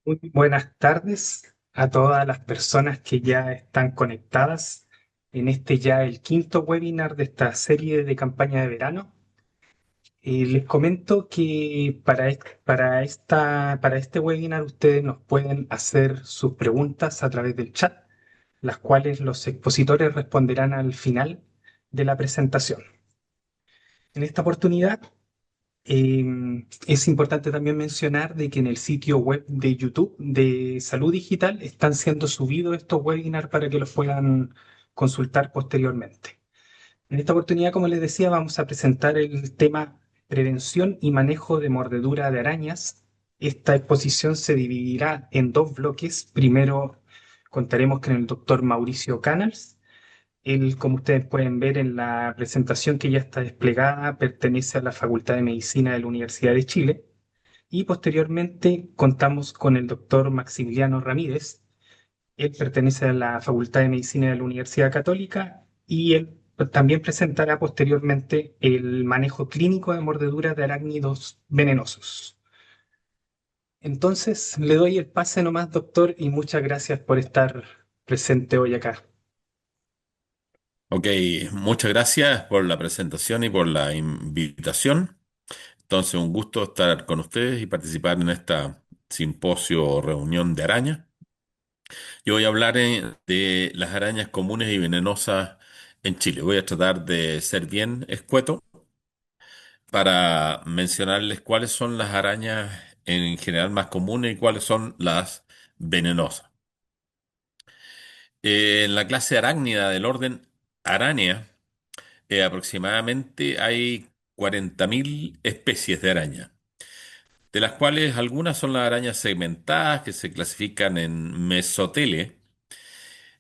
Muy buenas tardes a todas las personas que ya están conectadas en este ya el quinto webinar de esta serie de campaña de verano. Les comento que para este webinar ustedes nos pueden hacer sus preguntas a través del chat, las cuales los expositores responderán al final de la presentación. En esta oportunidad es importante también mencionar de que en el sitio web de YouTube de Salud Digital están siendo subidos estos webinars para que los puedan consultar posteriormente. En esta oportunidad, como les decía, vamos a presentar el tema prevención y manejo de mordedura de arañas. Esta exposición se dividirá en dos bloques. Primero contaremos con el doctor Mauricio Canals. Él, como ustedes pueden ver en la presentación que ya está desplegada, pertenece a la Facultad de Medicina de la Universidad de Chile. Y posteriormente contamos con el doctor Maximiliano Ramírez. Él pertenece a la Facultad de Medicina de la Universidad Católica y él también presentará posteriormente el manejo clínico de mordeduras de arácnidos venenosos. Entonces, le doy el pase nomás, doctor, y muchas gracias por estar presente hoy acá. Ok, muchas gracias por la presentación y por la invitación. Entonces, un gusto estar con ustedes y participar en esta simposio o reunión de arañas. Yo voy a hablar de las arañas comunes y venenosas en Chile. Voy a tratar de ser bien escueto para mencionarles cuáles son las arañas en general más comunes y cuáles son las venenosas. En la clase arácnida del orden Aranea, aproximadamente hay 40.000 especies de araña, de las cuales algunas son las arañas segmentadas que se clasifican en mesotele,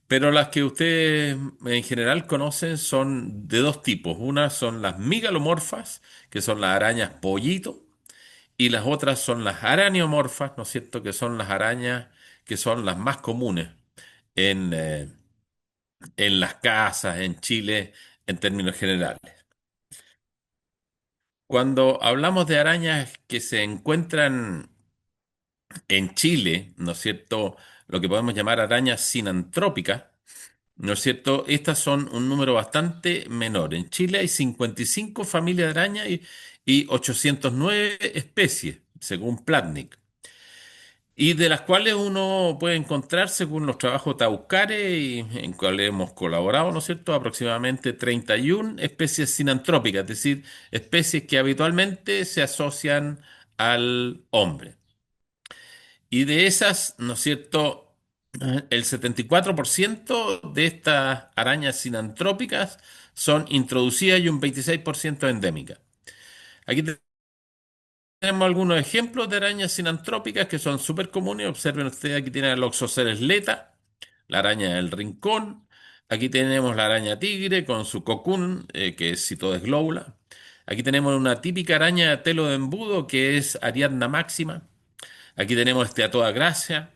pero las que ustedes en general conocen son de dos tipos. Unas son las migalomorfas, que son las arañas pollito, y las otras son las araneomorfas, ¿no es cierto?, que son las arañas que son las más comunes en, eh, en las casas en Chile en términos generales. Cuando hablamos de arañas que se encuentran en Chile, ¿no es cierto? Lo que podemos llamar arañas sinantrópicas, ¿no es cierto? Estas son un número bastante menor. En Chile hay 55 familias de arañas y 809 especies, según Platnik, y de las cuales uno puede encontrar, según los trabajos Taucare y en cuales hemos colaborado, ¿no es cierto?, aproximadamente 31 especies sinantrópicas, es decir, especies que habitualmente se asocian al hombre. Y de esas, ¿no es cierto?, el 74% de estas arañas sinantrópicas son introducidas y un 26% endémicas. Aquí tenemos algunos ejemplos de arañas sinantrópicas que son súper comunes. Observen ustedes, aquí tienen el Oxoceles leta, la araña del rincón. Aquí tenemos la araña tigre con su cocún, que es Citodes globula. Aquí tenemos una típica araña de telo de embudo que es Ariadna máxima. Aquí tenemos Steatoda gracia,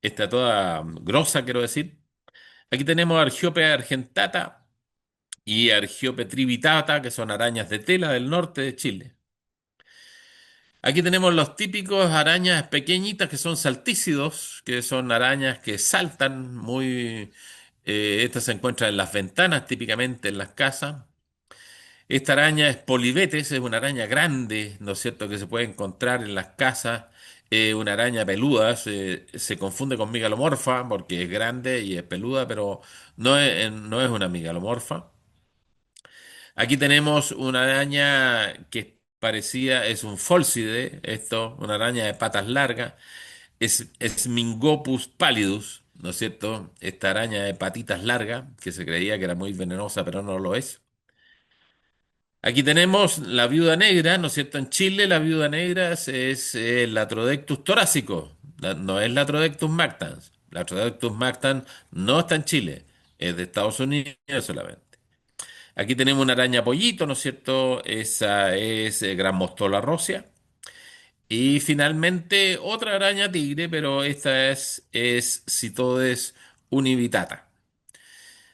Steatoda grosa, quiero decir. Aquí tenemos Argiope argentata y Argiope trivitata, que son arañas de tela del norte de Chile. Aquí tenemos los típicos arañas pequeñitas que son saltícidos, que son arañas que saltan muy... estas se encuentran en las ventanas, típicamente en las casas. Esta araña es Polibetes, es una araña grande, ¿no es cierto?, que se puede encontrar en las casas. Una araña peluda, se confunde con migalomorfa porque es grande y es peluda, pero no es una migalomorfa. Aquí tenemos una araña que parecía, es un fólside, esto, una araña de patas largas, es Smingopus pallidus, ¿no es cierto? Esta araña de patitas largas, que se creía que era muy venenosa, pero no lo es. Aquí tenemos la viuda negra, ¿no es cierto? En Chile la viuda negra es Latrodectus torácico, no es Latrodectus mactans. Latrodectus mactans no está en Chile, es de Estados Unidos solamente. Aquí tenemos una araña pollito, ¿no es cierto? Esa es Gran Mostola rosia. Y finalmente otra araña tigre, pero esta es Citodes univitata.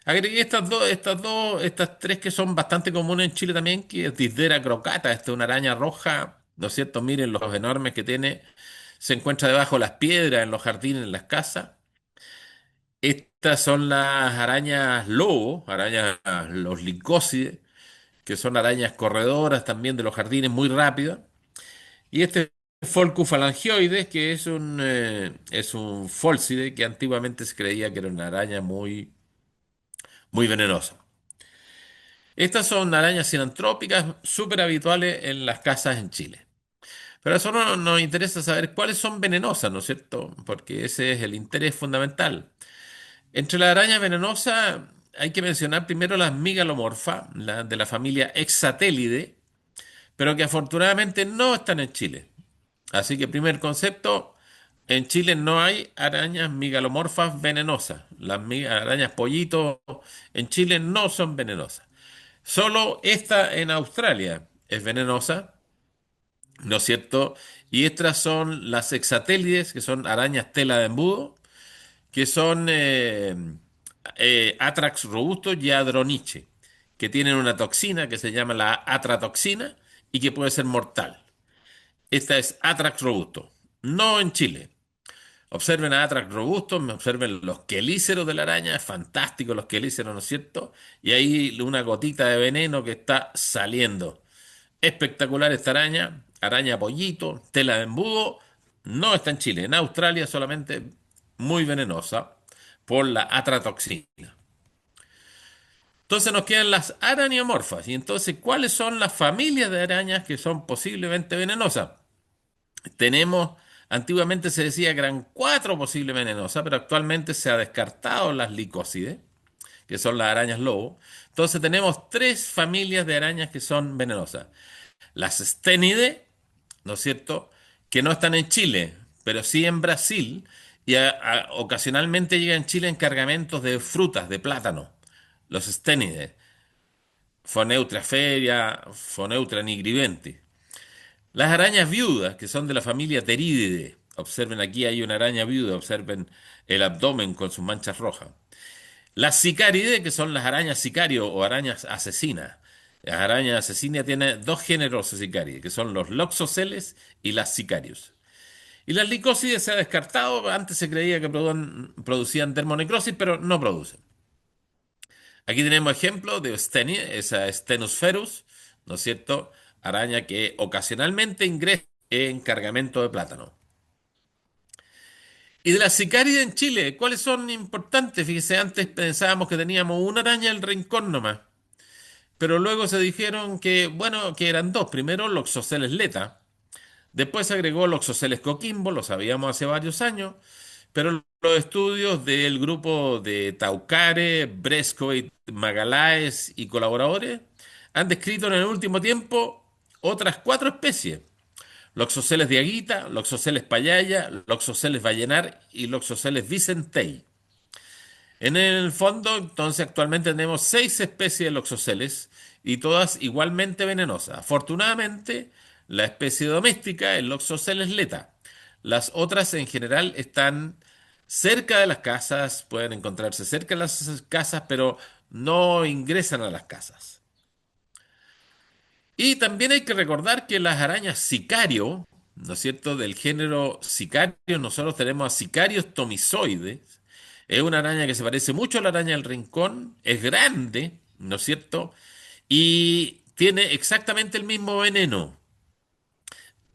Agregué estas tres que son bastante comunes en Chile también, que es Disdera crocata, esta es una araña roja, ¿no es cierto? Miren los enormes que tiene. se encuentra debajo de las piedras, en los jardines, en las casas. Estas son las arañas lobo, arañas, los licócides, que son arañas corredoras también de los jardines muy rápidas. Y este Pholcus falangioides, que es un fólcide que antiguamente se creía que era una araña muy venenosa. Estas son arañas sinantrópicas súper habituales en las casas en Chile. Pero eso no nos interesa saber cuáles son venenosas, ¿no es cierto? Porque ese es el interés fundamental. Entre las arañas venenosas hay que mencionar primero las migalomorfas, de la familia Hexatélide, pero que afortunadamente no están en Chile. Así que primer concepto, en Chile no hay arañas migalomorfas venenosas. Las arañas pollito en Chile no son venenosas. Solo esta en Australia es venenosa, ¿no es cierto? Y estas son las hexatélides, que son arañas tela de embudo, que son Atrax robustos y Adroniche, que tienen una toxina que se llama la atratoxina y que puede ser mortal. Esta es Atrax robusto, no en Chile. Observen a Atrax robustos, observen los quelíceros de la araña, es fantástico los quelíceros, ¿no es cierto? Y ahí una gotita de veneno que está saliendo. Espectacular esta araña, araña pollito, tela de embudo, no está en Chile, en Australia solamente muy venenosa por la atratoxina. Entonces nos quedan las arañomorfas. Y entonces, ¿cuáles son las familias de arañas que son posiblemente venenosas? Tenemos, antiguamente se decía que eran cuatro posibles venenosas, pero actualmente se ha descartado las licócides, que son las arañas lobo. Entonces tenemos tres familias de arañas que son venenosas. Las Stenidae, ¿no es cierto? Que no están en Chile, pero sí en Brasil, y ocasionalmente llegan en Chile en cargamentos de frutas, de plátano. Los Stenidae, Foneutra feria, Foneutra nigriventi. Las arañas viudas, que son de la familia Terididae. Observen aquí hay una araña viuda, observen el abdomen con sus manchas rojas. Las Sicariidae, que son las arañas sicario o arañas asesinas. Las arañas asesinas tienen dos géneros de sicarias, que son los loxoceles y las sicarios. Y las licócides se ha descartado, antes se creía que producían termonecrosis, pero no producen. Aquí tenemos ejemplo de Stenia, esa Stenusferus, ¿no es cierto? Araña que ocasionalmente ingresa en cargamento de plátano. Y de las sicarias en Chile, ¿cuáles son importantes? Fíjese, antes pensábamos que teníamos una araña al rincón nomás, pero luego se dijeron que, bueno, que eran dos. Primero, Loxoceles leta, después se agregó Loxoceles coquimbo, lo sabíamos hace varios años, pero los estudios del grupo de Taucare, Brescoit, Magaláes y colaboradores han descrito en el último tiempo otras cuatro especies. Loxoceles diaguita, Loxoceles payaya, Loxoceles vallenar y Loxoceles vicentei. En el fondo, entonces, actualmente tenemos seis especies de loxoceles y todas igualmente venenosas. Afortunadamente, la especie doméstica, el Loxoceles leta. Las otras en general están cerca de las casas, pueden encontrarse cerca de las casas, pero no ingresan a las casas. Y también hay que recordar que las arañas sicario, ¿no es cierto? Del género sicario, nosotros tenemos a Sicarios tomizoides. Es una araña que se parece mucho a la araña del rincón, es grande, ¿no es cierto? Y tiene exactamente el mismo veneno.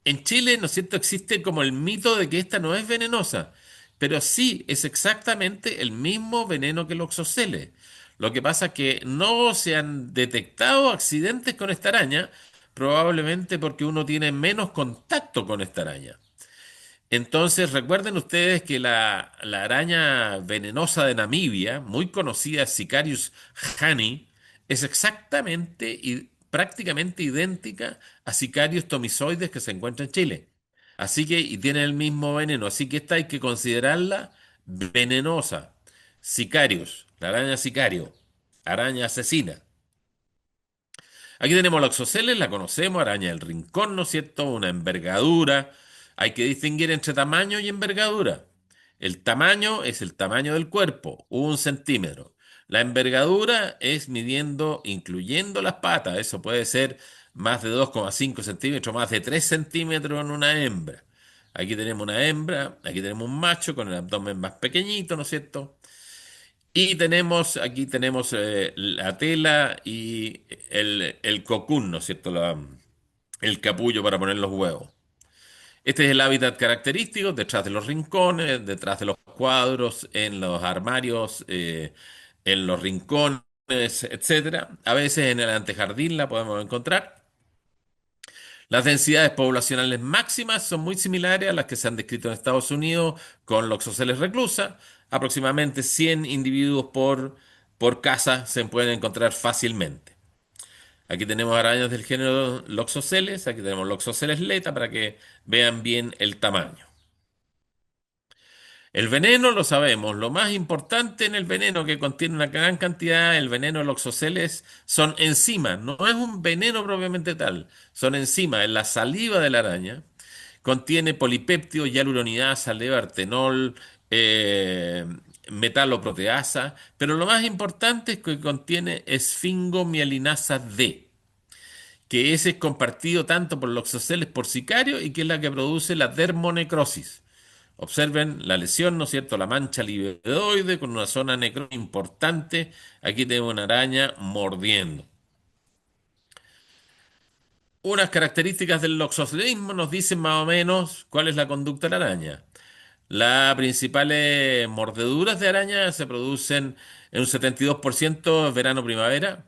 En Chile, ¿no es cierto?, existe como el mito de que esta no es venenosa, pero sí es exactamente el mismo veneno que el oxocele. Lo que pasa es que no se han detectado accidentes con esta araña, probablemente porque uno tiene menos contacto con esta araña. Entonces, recuerden ustedes que la araña venenosa de Namibia, muy conocida, Sicarius hani, es exactamente y prácticamente idéntica a Sicarius tomizoides que se encuentra en Chile. Así que, y tiene el mismo veneno, así que esta hay que considerarla venenosa. Sicarius, la araña sicario, araña asesina. Aquí tenemos la oxoceles, la conocemos, araña del rincón, ¿no es cierto? Una envergadura. Hay que distinguir entre tamaño y envergadura. El tamaño es el tamaño del cuerpo, 1 centímetro. La envergadura es midiendo, incluyendo las patas. Eso puede ser más de 2,5 centímetros, más de 3 centímetros en una hembra. Aquí tenemos una hembra, aquí tenemos un macho con el abdomen más pequeñito, ¿no es cierto? Y aquí tenemos la tela y el cocún, ¿no es cierto? El capullo para poner los huevos. Este es el hábitat característico, detrás de los rincones, detrás de los cuadros, en los armarios, en los rincones, etcétera. A veces en el antejardín la podemos encontrar. Las densidades poblacionales máximas son muy similares a las que se han descrito en Estados Unidos con Loxoceles reclusa. Aproximadamente 100 individuos por casa se pueden encontrar fácilmente. Aquí tenemos arañas del género Loxoceles, aquí tenemos Loxoceles leta para que vean bien el tamaño. El veneno lo sabemos. Lo más importante en el veneno que contiene una gran cantidad, el veneno de Loxoceles, son enzimas. No es un veneno propiamente tal. Son enzimas. En la saliva de la araña contiene polipéptidos, hialuronidasa, levartenol, eh, metaloproteasa. Pero lo más importante es que contiene esfingomialinasa D, que ese es compartido tanto por Loxoceles porcicario y que es la que produce la dermonecrosis. Observen la lesión, ¿no es cierto? La mancha livedoide con una zona necro importante. Aquí tenemos una araña mordiendo. Unas características del loxoscelismo nos dicen más o menos cuál es la conducta de la araña. Las principales mordeduras de araña se producen en un 72% verano-primavera,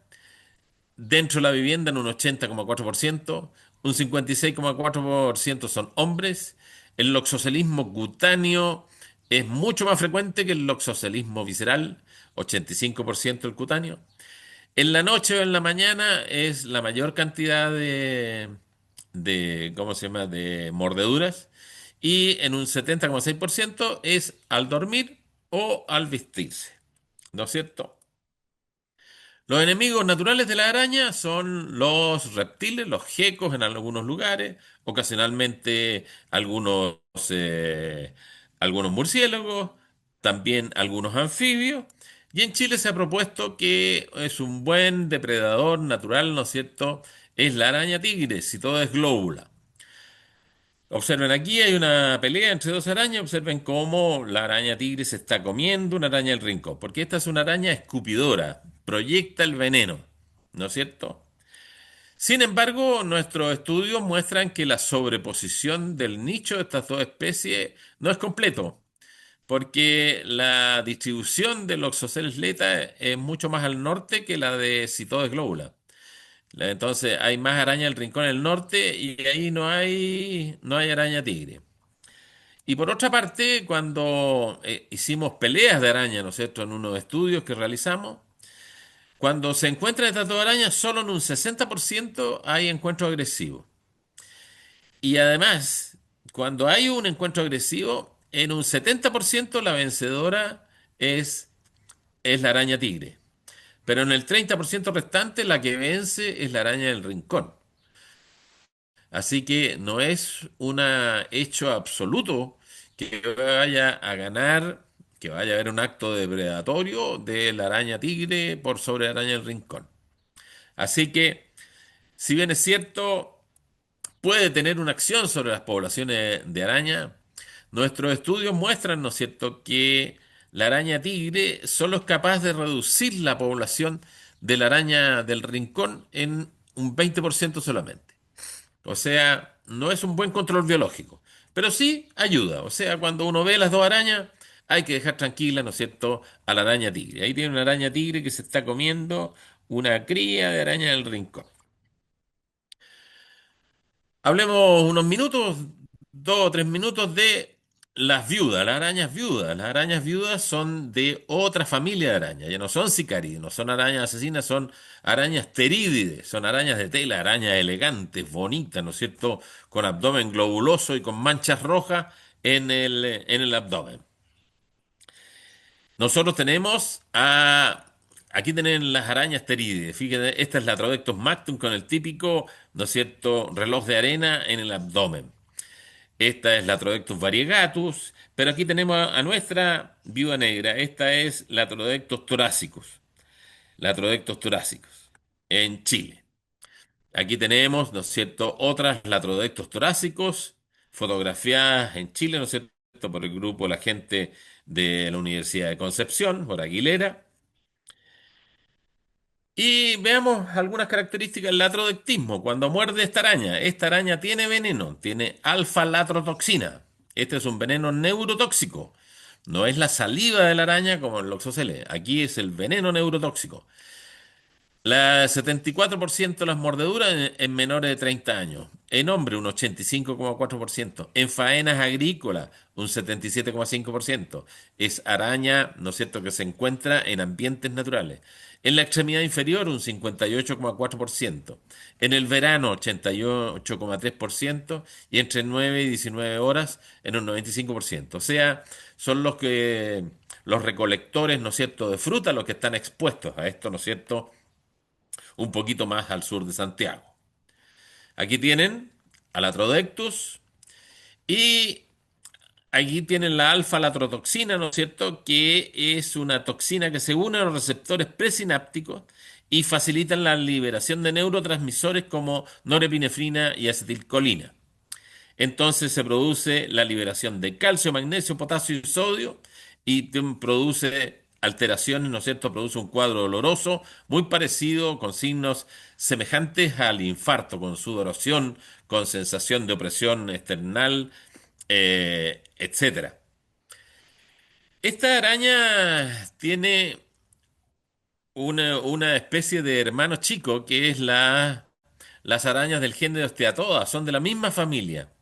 dentro de la vivienda en un 80,4%, un 56,4% son hombres. El loxocelismo cutáneo es mucho más frecuente que el loxocelismo visceral, 85% el cutáneo. En la noche o en la mañana es la mayor cantidad ¿cómo se llama?, de mordeduras. Y en un 70,6% es al dormir o al vestirse. ¿No es cierto? Los enemigos naturales de la araña son los reptiles, los gecos en algunos lugares, ocasionalmente algunos, eh, algunos murciélagos, también algunos anfibios. Y en Chile se ha propuesto que es un buen depredador natural, ¿no es cierto? Es la araña tigre, si todo es glóbula. Observen aquí, hay una pelea entre dos arañas. Observen cómo la araña tigre se está comiendo una araña del rincón, porque esta es una araña escupidora, proyecta el veneno, ¿no es cierto? Sin embargo, nuestros estudios muestran que la sobreposición del nicho de estas dos especies no es completo, porque la distribución del Oxoceles leta es mucho más al norte que la de Citodes globula. Entonces hay más araña del rincón en el norte y ahí no hay araña tigre. Y por otra parte, cuando hicimos peleas de araña, ¿no es cierto?, en unos estudios que realizamos, cuando se encuentran estas dos arañas, solo en un 60% hay encuentro agresivo. Y además, cuando hay un encuentro agresivo, en un 70% la vencedora es la araña tigre. Pero en el 30% restante, la que vence es la araña del rincón. Así que no es un hecho absoluto que vaya a ganar, que vaya a haber un acto depredatorio de la araña tigre por sobre la araña del rincón. Así que, si bien es cierto, puede tener una acción sobre las poblaciones de araña, nuestros estudios muestran, ¿no es cierto?, que la araña tigre solo es capaz de reducir la población de la araña del rincón en un 20% solamente. O sea, no es un buen control biológico, pero sí ayuda. O sea, cuando uno ve las dos arañas, hay que dejar tranquila, ¿no es cierto?, a la araña tigre. Ahí tiene una araña tigre que se está comiendo una cría de araña del rincón. Hablemos unos minutos, 2 o 3 minutos de las viudas, las arañas viudas. Las arañas viudas son de otra familia de arañas, ya no son sicarias, no son arañas asesinas, son arañas terídides, son arañas de tela, arañas elegantes, bonitas, ¿no es cierto?, con abdomen globuloso y con manchas rojas en el abdomen. Nosotros aquí tienen las arañas terídeas. Fíjense, esta es la Trodectus mactum con el típico, ¿no es cierto?, reloj de arena en el abdomen. Esta es la Trodectus variegatus, pero aquí tenemos a nuestra viuda negra. Esta es la Trodectus thoracicus, la Trodectus thoracicus, en Chile. Aquí tenemos, ¿no es cierto?, otras Latrodectos torácicos. fotografiadas en Chile, ¿no es cierto?, por el grupo La Gente de la Universidad de Concepción, por Aguilera. Y veamos algunas características del latrodectismo. Cuando muerde esta araña tiene veneno, tiene alfa-latrotoxina. Este es un veneno neurotóxico. No es la saliva de la araña como el Loxosceles. Aquí es el veneno neurotóxico. La 74% de las mordeduras en menores de 30 años. En hombre, un 85,4%. En faenas agrícolas, un 77,5%. Es araña, ¿no es cierto?, que se encuentra en ambientes naturales. En la extremidad inferior, un 58,4%. En el verano, 88,3%. Y entre 9 y 19 horas, en un 95%. O sea, son los recolectores, ¿no es cierto?, de fruta los que están expuestos a esto, ¿no es cierto?, un poquito más al sur de Santiago. Aquí tienen al Atrodectus y aquí tienen la alfa-latrotoxina, ¿no es cierto?, que es una toxina que se une a los receptores presinápticos y facilitan la liberación de neurotransmisores como norepinefrina y acetilcolina. Entonces se produce la liberación de calcio, magnesio, potasio y sodio y produce alteraciones, ¿no es cierto? Produce un cuadro doloroso muy parecido, con signos semejantes al infarto, con sudoración, con sensación de opresión esternal, etcétera. Esta araña tiene una especie de hermano chico que es las arañas del género Steatoda, son de la misma familia,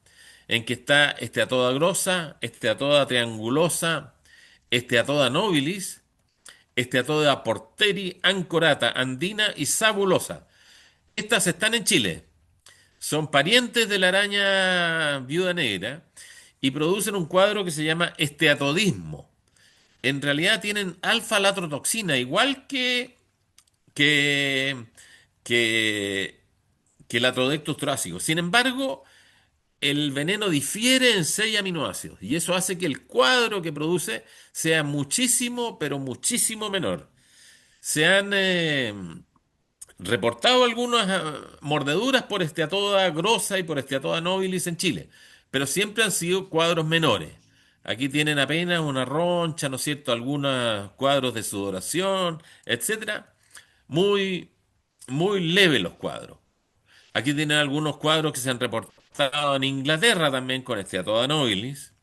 en que está Steatoda grossa, Steatoda triangulosa, Steatoda nobilis, Steatoda porteri, ancorata, andina y sabulosa. Estas están en Chile, son parientes de la araña viuda negra y producen un cuadro que se llama esteatodismo. En realidad tienen alfa-latrotoxina, igual que, que, que el Atrodectus torácico. Sin embargo, el veneno difiere en 6 aminoácidos y eso hace que el cuadro que produce sea muchísimo, pero muchísimo menor. Se han reportado algunas mordeduras por esteatoda grosa y por esteatoda nobilis en Chile, pero siempre han sido cuadros menores. Aquí tienen apenas una roncha, ¿no es cierto?, algunos cuadros de sudoración, etcétera. Muy, muy leves los cuadros. Aquí tienen algunos cuadros que se han reportado en Inglaterra también con Steatoda nobilis.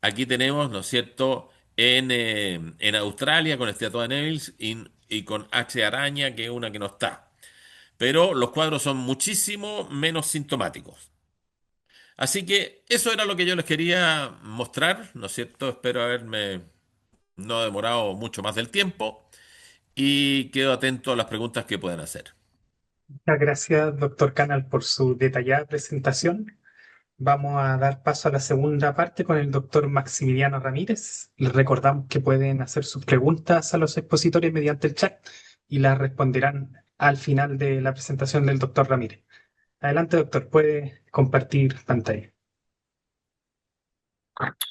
Aquí tenemos, ¿no es cierto?, en Australia con Steatoda nobilis y con H. araña, que es una que no está. Pero los cuadros son muchísimo menos sintomáticos. Así que eso era lo que yo les quería mostrar, ¿no es cierto? Espero haberme no demorado mucho más del tiempo y quedo atento a las preguntas que puedan hacer. Muchas gracias, doctor Canal, por su detallada presentación. Vamos a dar paso a la segunda parte con el doctor Maximiliano Ramírez. Les recordamos que pueden hacer sus preguntas a los expositores mediante el chat y las responderán al final de la presentación del doctor Ramírez. Adelante, doctor, puede compartir pantalla.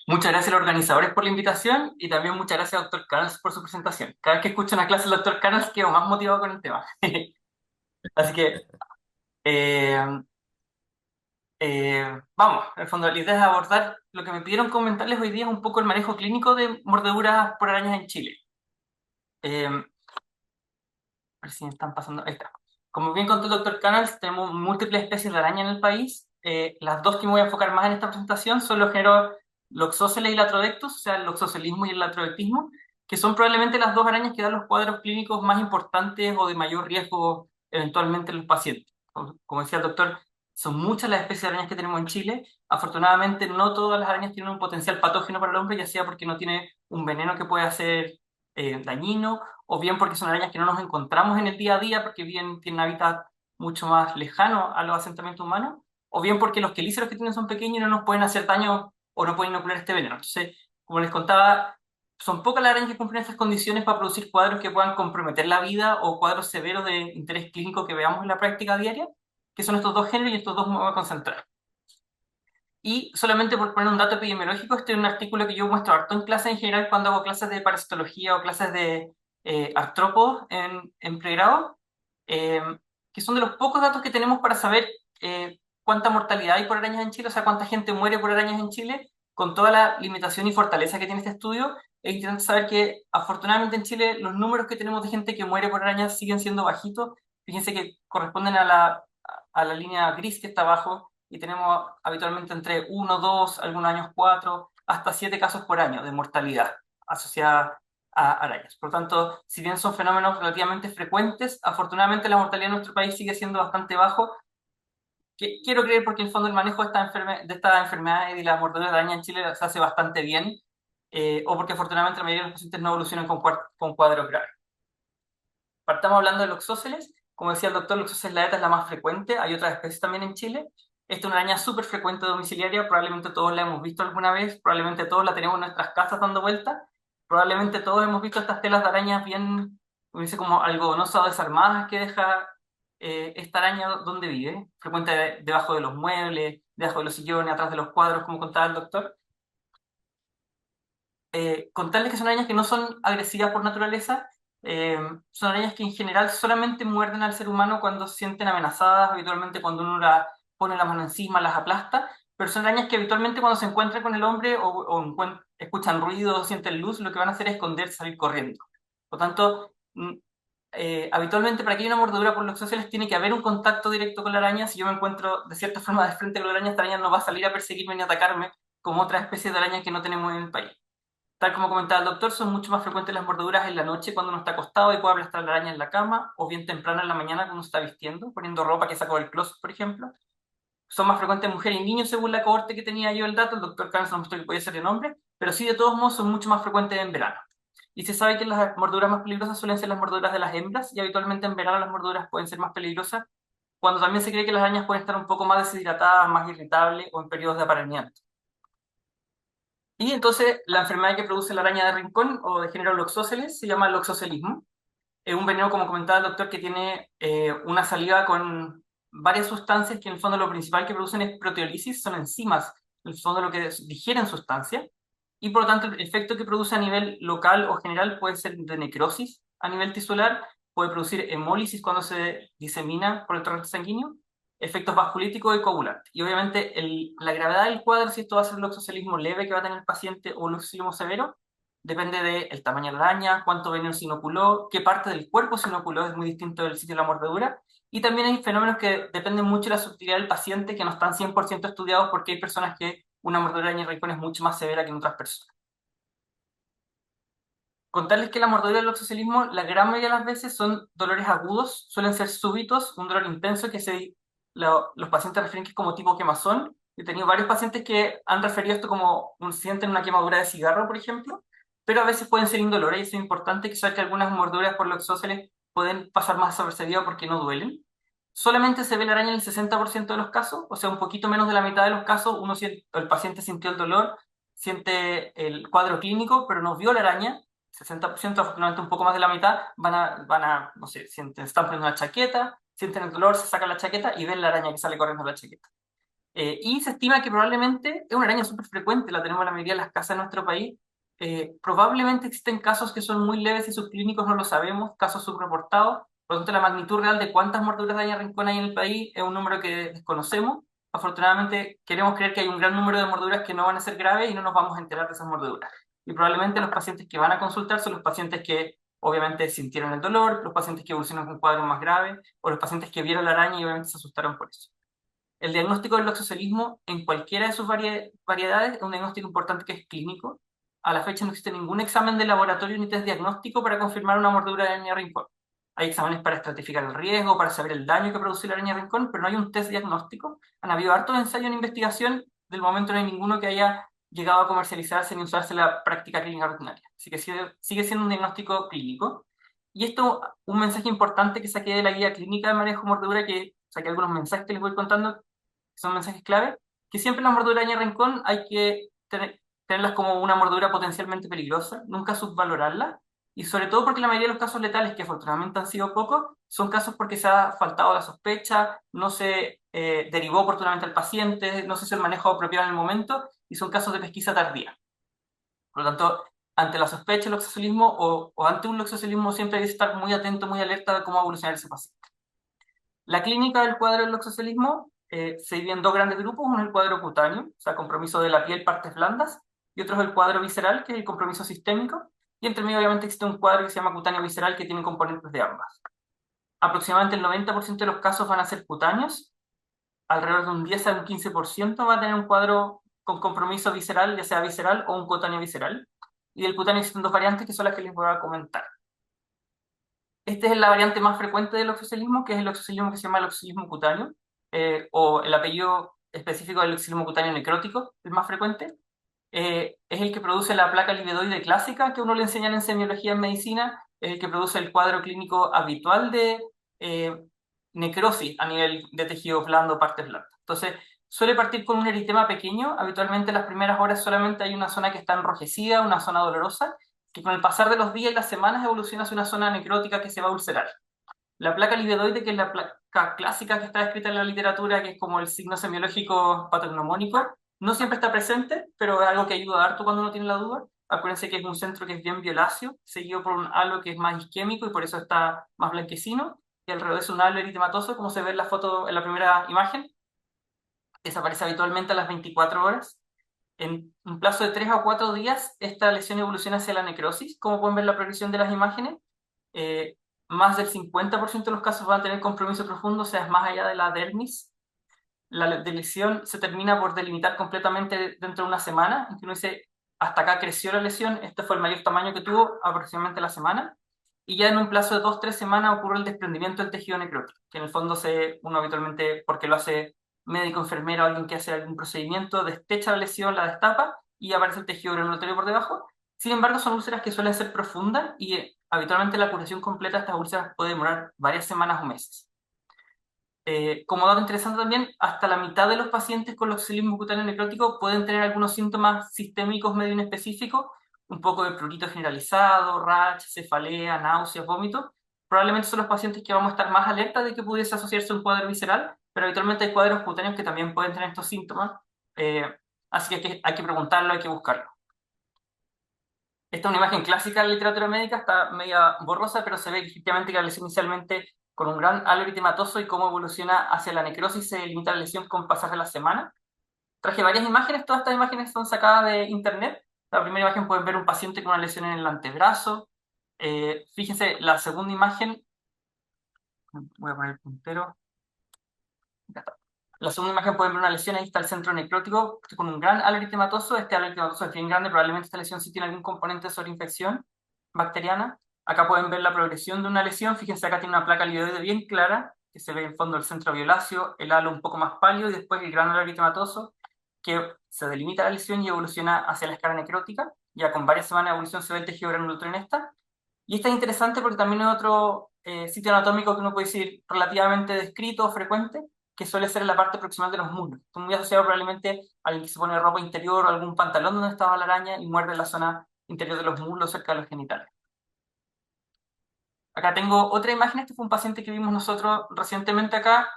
Muchas gracias a los organizadores por la invitación y también muchas gracias, doctor Canals, por su presentación. Cada vez que escucho una clase del doctor Canals quedo más motivado con el tema. Así que, eh, vamos, en el fondo, la idea es abordar lo que me pidieron comentarles hoy día, es un poco el manejo clínico de mordeduras por arañas en Chile. A ver si me están pasando. Ahí está. Como bien contó el doctor Canals, tenemos múltiples especies de araña en el país. Las dos que me voy a enfocar más en esta presentación son los géneros Loxosceles y Latrodectus, o sea, el loxocelismo y el latrodectismo, que son probablemente las dos arañas que dan los cuadros clínicos más importantes o de mayor riesgo eventualmente en los pacientes. Como decía el doctor, son muchas las especies de arañas que tenemos en Chile. Afortunadamente, no todas las arañas tienen un potencial patógeno para el hombre, ya sea porque no tiene un veneno que pueda ser dañino, o bien porque son arañas que no nos encontramos en el día a día, porque bien tienen hábitat mucho más lejano a los asentamientos humanos, o bien porque los quelíceros que tienen son pequeños y no nos pueden hacer daño o no pueden inocular este veneno. Entonces, como les contaba, son pocas las arañas que cumplen estas condiciones para producir cuadros que puedan comprometer la vida o cuadros severos de interés clínico que veamos en la práctica diaria, que son estos dos géneros y estos dos me voy a concentrar. Y solamente por poner un dato epidemiológico, este es un artículo que yo muestro harto en clase en general cuando hago clases de parasitología o clases de artrópodos en pregrado, que son de los pocos datos que tenemos para saber cuánta mortalidad hay por arañas en Chile, o sea, cuánta gente muere por arañas en Chile, con toda la limitación y fortaleza que tiene este estudio, es interesante saber que afortunadamente en Chile los números que tenemos de gente que muere por arañas siguen siendo bajitos. Fíjense que corresponden a la línea gris que está abajo, y tenemos habitualmente entre 1, 2, algunos años 4, hasta 7 casos por año de mortalidad asociada a arañas. Por lo tanto, si bien son fenómenos relativamente frecuentes, afortunadamente la mortalidad en nuestro país sigue siendo bastante bajo. Quiero creer porque en el fondo el manejo de esta enfermedad y de las mordeduras de araña en Chile se hace bastante bien, o porque afortunadamente la mayoría de los pacientes no evolucionan con cuadros graves. Partamos hablando del oxóceles. Como decía el doctor, el oxóceles laeta es la más frecuente. Hay otras especies también en Chile. Esta es una araña súper frecuente domiciliaria. Probablemente todos la hemos visto alguna vez. Probablemente todos la tenemos en nuestras casas dando vueltas. Probablemente todos hemos visto estas telas de arañas bien, como dice, como algodonosas o desarmadas que deja esta araña donde vive. Frecuente debajo de los muebles, debajo de los sillones, atrás de los cuadros, como contaba el doctor. Contarles que son arañas que no son agresivas por naturaleza. Son arañas que en general solamente muerden al ser humano cuando se sienten amenazadas, habitualmente cuando uno pone la mano encima, las aplasta, pero son arañas que habitualmente cuando se encuentran con el hombre escuchan ruido o sienten luz, lo que van a hacer es esconderse, salir corriendo. Por lo tanto, habitualmente para que haya una mordedura por los sociales tiene que haber un contacto directo con la araña. Si yo me encuentro de cierta forma de frente con la araña, esta araña no va a salir a perseguirme ni a atacarme como otras especies de arañas que no tenemos en el país. Tal como comentaba el doctor, son mucho más frecuentes las mordeduras en la noche cuando uno está acostado y puede aplastar la araña en la cama, o bien temprano en la mañana cuando uno está vistiendo, poniendo ropa que sacó del closet, por ejemplo. Son más frecuentes en mujeres y niños según la cohorte que tenía yo el dato. El doctor Carlos nos mostró que podía ser en hombre, pero sí, de todos modos, son mucho más frecuentes en verano. Y se sabe que las mordeduras más peligrosas suelen ser las mordeduras de las hembras, y habitualmente en verano las mordeduras pueden ser más peligrosas, cuando también se cree que las arañas pueden estar un poco más deshidratadas, más irritables o en periodos de apareamiento. Y entonces la enfermedad que produce la araña de rincón o de género Loxosceles se llama loxocelismo. Es un veneno, como comentaba el doctor, que tiene una saliva con varias sustancias que en el fondo lo principal que producen es proteólisis, son enzimas, en el fondo lo que digieren sustancias, y por lo tanto el efecto que produce a nivel local o general puede ser de necrosis a nivel tisular, puede producir hemólisis cuando se disemina por el torrente sanguíneo, efectos vasculíticos y coagulantes. Y obviamente la gravedad del cuadro, si esto va a ser el loxocelismo leve que va a tener el paciente o el loxocelismo severo, depende del tamaño de la araña, cuánto veneno se inoculó, qué parte del cuerpo se inoculó, es muy distinto del sitio de la mordedura. Y también hay fenómenos que dependen mucho de la subtilidad del paciente, que no están 100% estudiados, porque hay personas que una mordedura de araña de rincón es mucho más severa que en otras personas. Contarles que la mordedura del loxocelismo, la gran mayoría de las veces son dolores agudos, suelen ser súbitos, un dolor intenso que los pacientes refieren que es como tipo quemazón. He tenido varios pacientes que han referido esto como sienten una quemadura de cigarro, por ejemplo, pero a veces pueden ser indolores, y eso es importante, que saber que algunas mordeduras por loxóceles pueden pasar más desapercibidas porque no duelen. Solamente se ve la araña en el 60% de los casos, o sea, un poquito menos de la mitad de los casos, el paciente sintió el dolor, siente el cuadro clínico, pero no vio la araña. 60%, afortunadamente un poco más de la mitad, no sé, están poniendo una chaqueta, sienten el dolor, se sacan la chaqueta y ven la araña que sale corriendo de la chaqueta. Y se estima que probablemente es una araña súper frecuente, la tenemos en la mayoría de las casas de nuestro país. Probablemente existen casos que son muy leves y subclínicos, no lo sabemos, casos subreportados. Por lo tanto, la magnitud real de cuántas mordeduras de araña rincón hay en el país es un número que desconocemos. Afortunadamente, queremos creer que hay un gran número de mordeduras que no van a ser graves y no nos vamos a enterar de esas mordeduras. Y probablemente los pacientes que van a consultar son los pacientes que obviamente sintieron el dolor, los pacientes que evolucionan con cuadros más graves, o los pacientes que vieron la araña y obviamente se asustaron por eso. El diagnóstico del loxocelismo en cualquiera de sus variedades es un diagnóstico importante que es clínico. A la fecha no existe ningún examen de laboratorio ni test diagnóstico para confirmar una mordedura de araña rincón. Hay exámenes para estratificar el riesgo, para saber el daño que produce la araña rincón, pero no hay un test diagnóstico. Han habido hartos ensayos en investigación, del momento no hay ninguno que haya llegado a comercializarse ni usarse en la práctica clínica rutinaria. Así que sigue siendo un diagnóstico clínico. Y esto, un mensaje importante que saqué de la guía clínica de manejo de mordedura, que saqué algunos mensajes que les voy contando, son mensajes clave, que siempre las mordeduras de araña rincón hay que tenerlas como una mordedura potencialmente peligrosa, nunca subvalorarla, y sobre todo porque la mayoría de los casos letales, que afortunadamente han sido pocos, son casos porque se ha faltado la sospecha, no se derivó oportunamente al paciente, no se hizo el manejo apropiado en el momento, y son casos de pesquisa tardía. Por lo tanto, ante la sospecha del loxocelismo o ante un loxocelismo siempre hay que estar muy atento, muy alerta de cómo va a evolucionar ese paciente. La clínica del cuadro del loxocelismo se divide en dos grandes grupos. Uno es el cuadro cutáneo, o sea, compromiso de la piel, partes blandas, y otro es el cuadro visceral, que es el compromiso sistémico, y entre medio obviamente existe un cuadro que se llama cutáneo visceral que tiene componentes de ambas. Aproximadamente el 90% de los casos van a ser cutáneos, alrededor de un 10 a un 15% va a tener un cuadro con compromiso visceral, ya sea visceral o un cutáneo visceral, y del cutáneo existen dos variantes que son las que les voy a comentar. Esta es la variante más frecuente del oxocelismo, que es el oxocelismo que se llama el oxocelismo cutáneo, o el apellido específico del oxocelismo cutáneo necrótico, el más frecuente. Es el que produce la placa livedoide clásica que uno le enseñan en semiología en medicina, es el que produce el cuadro clínico habitual de necrosis a nivel de tejido blando, partes blandas. Entonces, suele partir con un eritema pequeño, habitualmente en las primeras horas solamente hay una zona que está enrojecida, una zona dolorosa, que con el pasar de los días y las semanas evoluciona hacia una zona necrótica que se va a ulcerar. La placa livedoide, que es la placa clásica que está descrita en la literatura, que es como el signo semiológico patognomónico, no siempre está presente, pero es algo que ayuda harto cuando uno tiene la duda. Acuérdense que es un centro que es bien violáceo, seguido por un halo que es más isquémico y por eso está más blanquecino, y alrededor es un halo eritematoso, como se ve en la foto, en la primera imagen. Desaparece habitualmente a las 24 horas. En un plazo de 3 a 4 días, esta lesión evoluciona hacia la necrosis, como pueden ver en la progresión de las imágenes. Eh, Más del 50% de los casos van a tener compromiso profundo, o sea, es más allá de la dermis. La lesión se termina por delimitar completamente dentro de una semana, en que uno dice, hasta acá creció la lesión, este fue el mayor tamaño que tuvo aproximadamente la semana, y ya en un plazo de 2-3 semanas ocurre el desprendimiento del tejido necrótico, que en el fondo uno habitualmente, porque lo hace médico, enfermero, alguien que hace algún procedimiento, destecha la lesión, la destapa, y aparece el tejido granulatorio por debajo. Sin embargo, son úlceras que suelen ser profundas y habitualmente la curación completa de estas úlceras puede demorar varias semanas o meses. Como dato interesante también, hasta la mitad de los pacientes con oxalismo cutáneo necrótico pueden tener algunos síntomas sistémicos medio inespecíficos, un poco de prurito generalizado, rash, cefalea, náuseas, vómitos. Probablemente son los pacientes que vamos a estar más alerta de que pudiese asociarse a un cuadro visceral, pero habitualmente hay cuadros cutáneos que también pueden tener estos síntomas, eh, así que hay que preguntarlo, hay que buscarlo. Esta es una imagen clásica de la literatura médica, está media borrosa, pero se ve efectivamente que la lesión inicialmente con un gran halo eritematoso y cómo evoluciona hacia la necrosis se limita la lesión con pasar de la semana. Traje varias imágenes, todas estas imágenes son sacadas de internet. La primera imagen pueden ver un paciente con una lesión en el antebrazo. Fíjense, la segunda imagen, voy a poner el puntero. Ya está. La segunda imagen pueden ver una lesión, ahí está el centro necrótico con un gran halo eritematoso. Este halo eritematoso es bien grande, probablemente esta lesión sí tiene algún componente de sobreinfección bacteriana. Acá pueden ver la progresión de una lesión. Fíjense, acá tiene una placa livedoide bien clara, que se ve en fondo el centro violáceo, el halo un poco más pálido y después el gran halo eritematoso, que se delimita la lesión y evoluciona hacia la escala necrótica. Ya con varias semanas de evolución se ve el tejido granulatorio en esta. Y esta es interesante porque también es otro sitio anatómico que uno puede decir relativamente descrito o frecuente, que suele ser en la parte proximal de los muslos. Está muy asociado probablemente a alguien que se pone ropa interior o algún pantalón donde estaba la araña y muerde la zona interior de los muslos cerca de los genitales. Acá tengo otra imagen. Este fue un paciente que vimos nosotros recientemente acá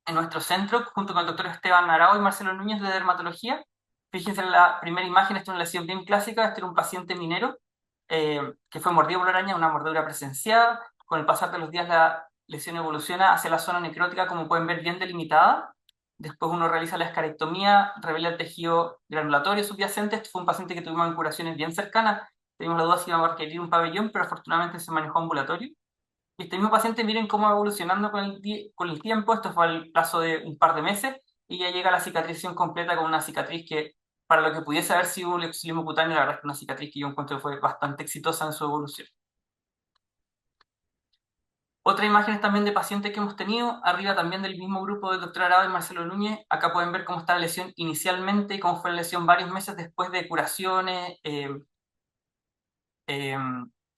en nuestro centro, junto con el doctor Esteban Arao y Marcelo Núñez de dermatología. Fíjense en la primera imagen, esta es una lesión bien clásica. Este era un paciente minero que fue mordido por la araña, una mordedura presenciada. Con el pasar de los días la lesión evoluciona hacia la zona necrótica, como pueden ver, bien delimitada. Después uno realiza la escarectomía, revela el tejido granulatorio subyacente. Este fue un paciente que tuvimos en curaciones bien cercanas. Teníamos la duda si iba a requerir un pabellón, pero afortunadamente se manejó ambulatorio. Y este mismo paciente, miren cómo va evolucionando con el tiempo. Esto fue al plazo de un par de meses y ya llega a la cicatrización completa con una cicatriz que, para lo que pudiese haber sido un exilio cutáneo, la verdad es que una cicatriz que yo encuentro que fue bastante exitosa en su evolución. Otra imagen también de pacientes que hemos tenido, arriba también del mismo grupo del doctor Arado y Marcelo Núñez. Acá pueden ver cómo está la lesión inicialmente y cómo fue la lesión varios meses después de curaciones, eh,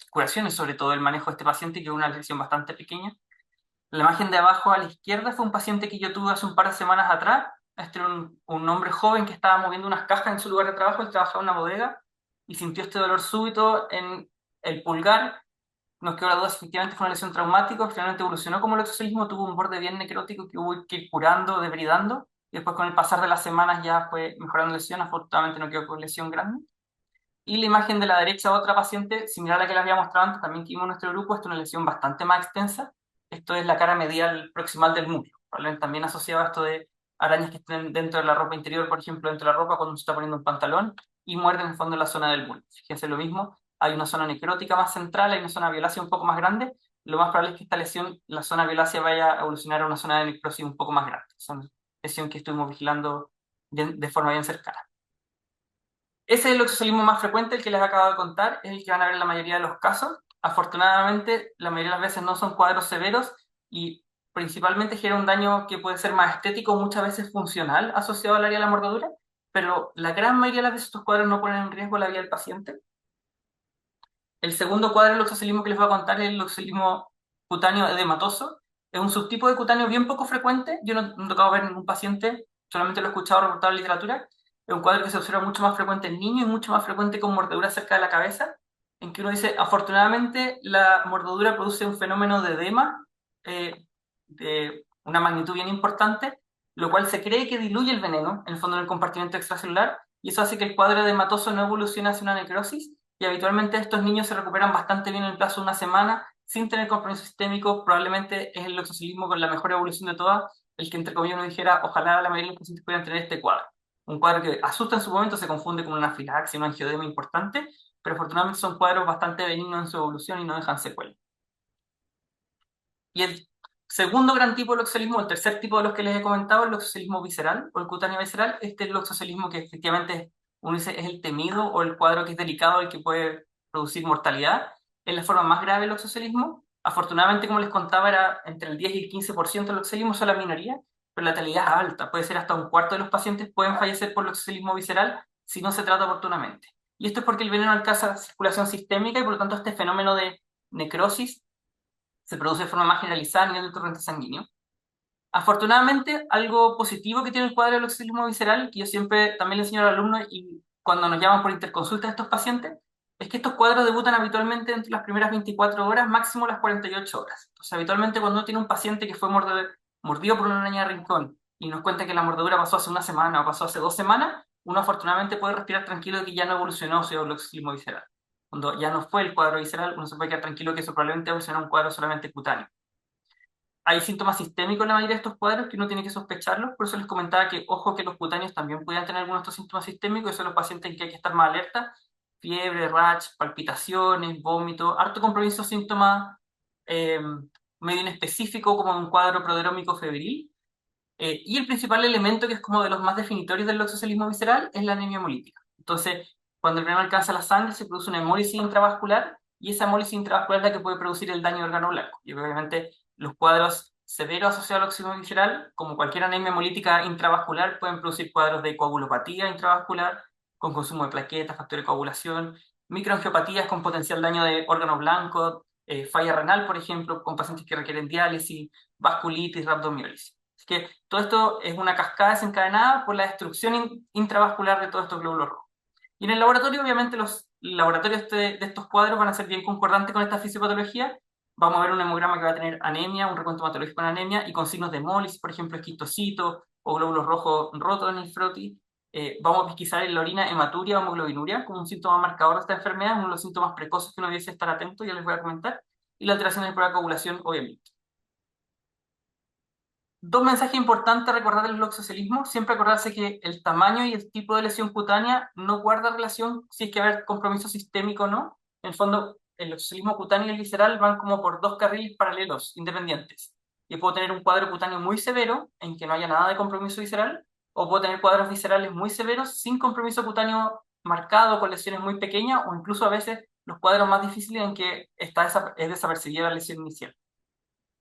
curaciones sobre todo el manejo de este paciente, que es una lesión bastante pequeña. La imagen de abajo a la izquierda fue un paciente que yo tuve hace un par de semanas atrás. Este era un hombre joven que estaba moviendo unas cajas en su lugar de trabajo. Él trabajaba en una bodega y sintió este dolor súbito en el pulgar. Nos quedó la duda si efectivamente fue una lesión traumática. Finalmente evolucionó como el exocelismo, tuvo un borde bien necrótico que hubo que ir curando, debridando. Y después con el pasar de las semanas ya fue mejorando la lesión. Afortunadamente no quedó con lesión grande. Y la imagen de la derecha, otra paciente, similar a la que les había mostrado antes, también que vimos en nuestro grupo. Esta es una lesión bastante más extensa. Esto es la cara medial proximal del muslo. probablemente también asociado a esto de arañas que estén dentro de la ropa interior, por ejemplo, dentro de la ropa cuando se está poniendo un pantalón, y muerden en el fondo en la zona del bulbo. Fíjense lo mismo, hay una zona necrótica más central, hay una zona violácea un poco más grande, lo más probable es que esta lesión, la zona violácea, vaya a evolucionar a una zona de necrosis un poco más grande. Es una lesión que estuvimos vigilando de forma bien cercana. Ese es el exocelismo más frecuente, el que les acabo de contar, es el que van a ver en la mayoría de los casos. Afortunadamente, la mayoría de las veces no son cuadros severos y principalmente genera un daño que puede ser más estético, muchas veces funcional, asociado al área de la mordedura, pero la gran mayoría de las veces estos cuadros no ponen en riesgo la vida del paciente. El segundo cuadro del exocelismo que les voy a contar es el exocelismo cutáneo edematoso. Es un subtipo de cutáneo bien poco frecuente. Yo no he tocado ver en ningún paciente, solamente lo he escuchado reportado en literatura. Es un cuadro que se observa mucho más frecuente en niños y mucho más frecuente con mordedura cerca de la cabeza, en que uno dice, afortunadamente la mordedura produce un fenómeno de edema de una magnitud bien importante, lo cual se cree que diluye el veneno, en el fondo en el compartimento extracelular, y eso hace que el cuadro edematoso no evolucione hacia una necrosis, y habitualmente estos niños se recuperan bastante bien en el plazo de una semana, sin tener compromiso sistémico. Probablemente es el exocelismo con la mejor evolución de todas, el que entre comillas uno dijera, ojalá la mayoría de los pacientes pudieran tener este cuadro. Un cuadro que asusta en su momento, se confunde con una afilaxia, un angioedema importante, pero afortunadamente son cuadros bastante benignos en su evolución y no dejan secuelas. Y el segundo gran tipo de loxocelismo, el tercer tipo de los que les he comentado, el loxocelismo visceral o el cutáneo visceral. Este es el loxocelismo que efectivamente uno dice es el temido o el cuadro que es delicado, el que puede producir mortalidad. Es la forma más grave del loxocelismo. Afortunadamente, como les contaba, era entre el 10 y el 15% del loxocelismo, son la minoría, pero la letalidad es alta. Puede ser hasta un cuarto de los pacientes pueden fallecer por loxocelismo visceral si no se trata oportunamente. Y esto es porque el veneno alcanza circulación sistémica y por lo tanto este fenómeno de necrosis se produce de forma más generalizada a nivel del torrente sanguíneo. Afortunadamente, algo positivo que tiene el cuadro del exocelismo visceral, que yo siempre también le enseño a los alumnos y cuando nos llaman por interconsulta a estos pacientes, es que estos cuadros debutan habitualmente entre las primeras 24 horas, máximo las 48 horas. Entonces, habitualmente cuando uno tiene un paciente que fue mordido por una araña de rincón y nos cuenta que la mordedura pasó hace una semana o pasó hace 2 semanas, uno afortunadamente puede respirar tranquilo de que ya no evolucionó hacia el exocelismo visceral. Cuando ya no fue el cuadro visceral, uno se puede quedar tranquilo que eso probablemente evolucionó a un cuadro solamente cutáneo. Hay síntomas sistémicos en la mayoría de estos cuadros que uno tiene que sospecharlos, por eso les comentaba que ojo que los cutáneos también podían tener algunos de estos síntomas sistémicos, y son los pacientes en que hay que estar más alerta: fiebre, rash, palpitaciones, vómito, harto compromiso síntomas eh, medio inespecífico como un cuadro prodrómico febril. Y el principal elemento que es como de los más definitorios del loxocelismo visceral es la anemia hemolítica. Entonces, cuando el veneno alcanza la sangre se produce una hemólisis intravascular y esa hemólisis intravascular es la que puede producir el daño de órgano blanco. Y obviamente los cuadros severos asociados al loxocelismo visceral, como cualquier anemia hemolítica intravascular, pueden producir cuadros de coagulopatía intravascular con consumo de plaquetas, factor de coagulación, microangiopatías con potencial daño de órgano blanco, falla renal, por ejemplo, con pacientes que requieren diálisis, vasculitis, rhabdomiólisis. Así que todo esto es una cascada desencadenada por la destrucción intravascular de todos estos glóbulos rojos. Y en el laboratorio, obviamente, los laboratorios de estos cuadros van a ser bien concordantes con esta fisiopatología. Vamos a ver un hemograma que va a tener anemia, un recuento hematológico con anemia y con signos de hemólisis, por ejemplo, esquistocitos o glóbulos rojos rotos en el frotis. Vamos a pesquisar en la orina hematuria o hemoglobinuria como un síntoma marcador de esta enfermedad, uno de los síntomas precoces que uno debe estar atento, ya les voy a comentar. Y la alteración del de coagulación, obviamente. Dos mensajes importantes a recordar del loxocelismo: siempre acordarse que el tamaño y el tipo de lesión cutánea no guarda relación si es que va a haber compromiso sistémico o no. En el fondo, el loxocelismo cutáneo y el visceral van como por dos carriles paralelos, independientes. Y puedo tener un cuadro cutáneo muy severo, en que no haya nada de compromiso visceral, o puedo tener cuadros viscerales muy severos, sin compromiso cutáneo marcado, con lesiones muy pequeñas, o incluso a veces los cuadros más difíciles en que es desapercibida la lesión inicial.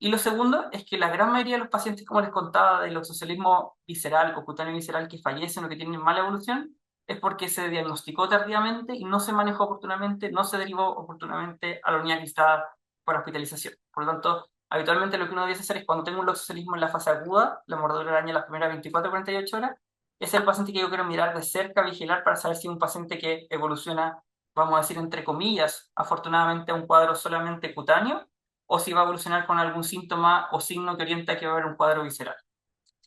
Y lo segundo es que la gran mayoría de los pacientes, como les contaba, del exocelismo visceral o cutáneo visceral que fallecen o que tienen mala evolución, es porque se diagnosticó tardíamente y no se manejó oportunamente, no se derivó oportunamente a la unidad listada para hospitalización. Por lo tanto, habitualmente lo que uno debe hacer es, cuando tengo un loxocelismo en la fase aguda, la mordedura de araña en las primeras 24-48 horas, es el paciente que yo quiero mirar de cerca, vigilar, para saber si es un paciente que evoluciona, vamos a decir, entre comillas, afortunadamente, a un cuadro solamente cutáneo, o si va a evolucionar con algún síntoma o signo que orienta a que va a haber un cuadro visceral.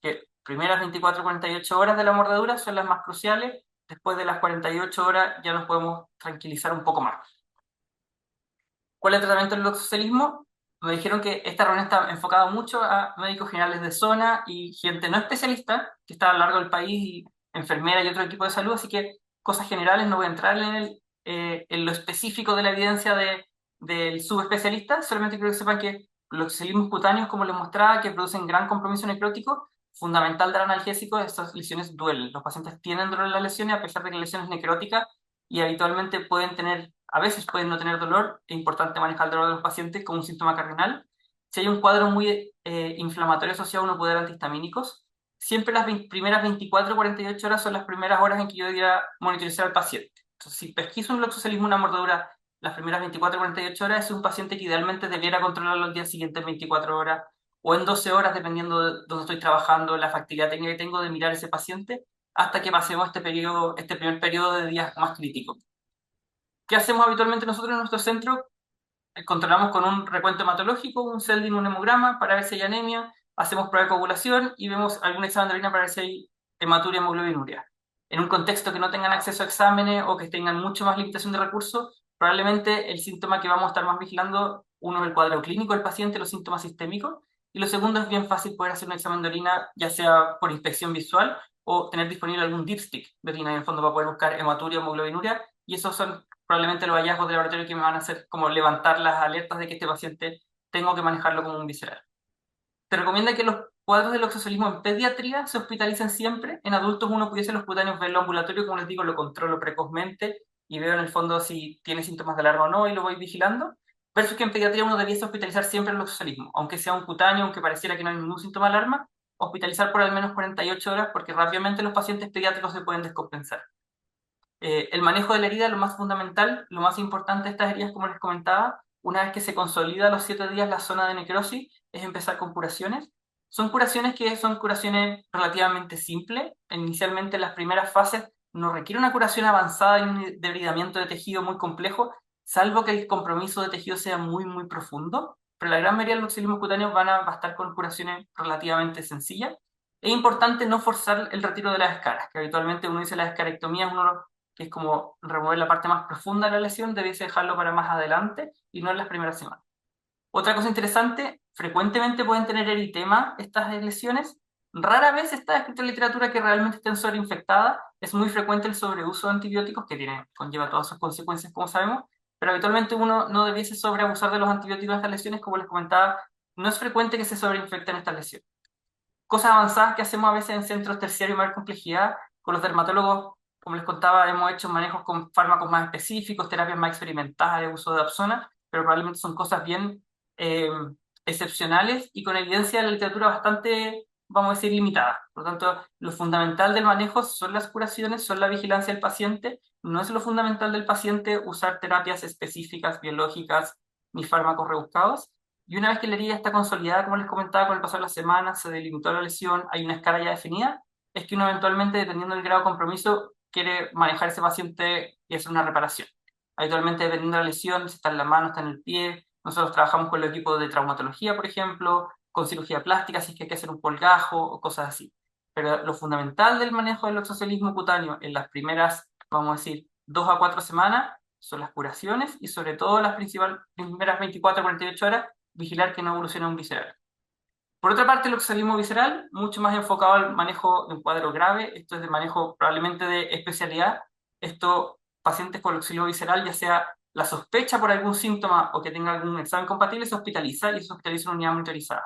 Que primeras 24-48 horas de la mordedura son las más cruciales, después de las 48 horas ya nos podemos tranquilizar un poco más. ¿Cuál es el tratamiento del loxocelismo? me dijeron que esta reunión está enfocada mucho a médicos generales de zona y gente no especialista, que está a lo largo del país, y enfermera y otro equipo de salud, así que cosas generales, no voy a entrar en lo específico de la evidencia del subespecialista, solamente quiero que sepan que los oxalismos cutáneos, como les mostraba, que producen gran compromiso necrótico, fundamental dar analgésicos, estas lesiones duelen. Los pacientes tienen dolor en las lesiones a pesar de que la lesión es necrótica y habitualmente pueden tener, a veces pueden no tener dolor. Es importante manejar el dolor de los pacientes como un síntoma cardinal. Si hay un cuadro muy inflamatorio asociado, uno puede dar antihistamínicos. Siempre las primeras 24 o 48 horas son las primeras horas en que yo debería monitorizar al paciente. Entonces, si pesquiso un gloxocelismo, una mordedura, las primeras 24 o 48 horas, es un paciente que idealmente debiera controlarlo al día siguiente en 24 horas o en 12 horas, dependiendo de dónde estoy trabajando, la factibilidad técnica que tengo de mirar ese paciente, hasta que pasemos este primer periodo de días más crítico. ¿Qué hacemos habitualmente nosotros en nuestro centro? Controlamos con un recuento hematológico, un CELDIN, un hemograma, para ver si hay anemia, hacemos prueba de coagulación y vemos algún examen de orina para ver si hay hematuria, hemoglobinuria. En un contexto que no tengan acceso a exámenes o que tengan mucho más limitación de recursos, probablemente el síntoma que vamos a estar más vigilando, uno es el cuadro clínico del paciente, los síntomas sistémicos, y lo segundo es bien fácil poder hacer un examen de orina, ya sea por inspección visual o tener disponible algún dipstick de orina en el fondo para poder buscar hematuria, hemoglobinuria, y esos son probablemente los hallazgos de laboratorio que me van a hacer como levantar las alertas de que este paciente tengo que manejarlo como un visceral. Se recomienda que los cuadros del oxocelismo en pediatría se hospitalicen siempre. En adultos uno pudiese los cutáneos verlo ambulatorio, como les digo, lo controlo precozmente y veo en el fondo si tiene síntomas de alarma o no y lo voy vigilando. Versus que en pediatría uno debiese hospitalizar siempre el oxocelismo, aunque sea un cutáneo, aunque pareciera que no hay ningún síntoma de alarma, hospitalizar por al menos 48 horas porque rápidamente los pacientes pediátricos se pueden descompensar. El manejo de la herida, lo más fundamental, lo más importante de estas heridas, como les comentaba, una vez que se consolida a los 7 días la zona de necrosis, es empezar con curaciones. Son curaciones que son curaciones relativamente simples. Inicialmente, en las primeras fases, no requiere una curación avanzada y un debridamiento de tejido muy complejo, salvo que el compromiso de tejido sea muy, muy profundo. Pero la gran mayoría de los auxilios cutáneos van a bastar con curaciones relativamente sencillas. Es importante no forzar el retiro de las escaras, que habitualmente uno dice la escarectomía es uno que es como remover la parte más profunda de la lesión, debiese dejarlo para más adelante y no en las primeras semanas. Otra cosa interesante, frecuentemente pueden tener eritema estas lesiones. Rara vez está escrita en literatura que realmente estén sobreinfectadas. Es muy frecuente el sobreuso de antibióticos, que conlleva todas sus consecuencias, como sabemos, pero habitualmente uno no debiese sobreabusar de los antibióticos en estas lesiones, como les comentaba, no es frecuente que se sobreinfecten estas lesiones. Cosas avanzadas que hacemos a veces en centros terciarios de mayor complejidad, con los dermatólogos, como les contaba, hemos hecho manejos con fármacos más específicos, terapias más experimentadas, uso de Dapsona, pero probablemente son cosas bien eh, excepcionales y con evidencia de la literatura bastante, vamos a decir, limitada. Por lo tanto, lo fundamental del manejo son las curaciones, son la vigilancia del paciente, no es lo fundamental del paciente usar terapias específicas, biológicas, ni fármacos rebuscados. Y una vez que la herida está consolidada, como les comentaba, con el paso de las semanas, se delimitó la lesión, hay una escala ya definida, es que uno eventualmente, dependiendo del grado de compromiso, quiere manejar a ese paciente y hacer una reparación. Habitualmente, dependiendo de la lesión, si está en la mano, está en el pie, nosotros trabajamos con el equipo de traumatología, por ejemplo, con cirugía plástica, si es que hay que hacer un colgajo o cosas así. Pero lo fundamental del manejo del oxocelismo cutáneo en las primeras, vamos a decir, 2 a 4 semanas, son las curaciones y sobre todo las primeras 24 a 48 horas, vigilar que no evolucione a un visceral. Por otra parte, el oxalismo visceral, mucho más enfocado al manejo de un cuadro grave, esto es de manejo probablemente de especialidad, esto, pacientes con oxalismo visceral, ya sea la sospecha por algún síntoma o que tenga algún examen compatible, se hospitaliza y se hospitaliza en una unidad monitorizada.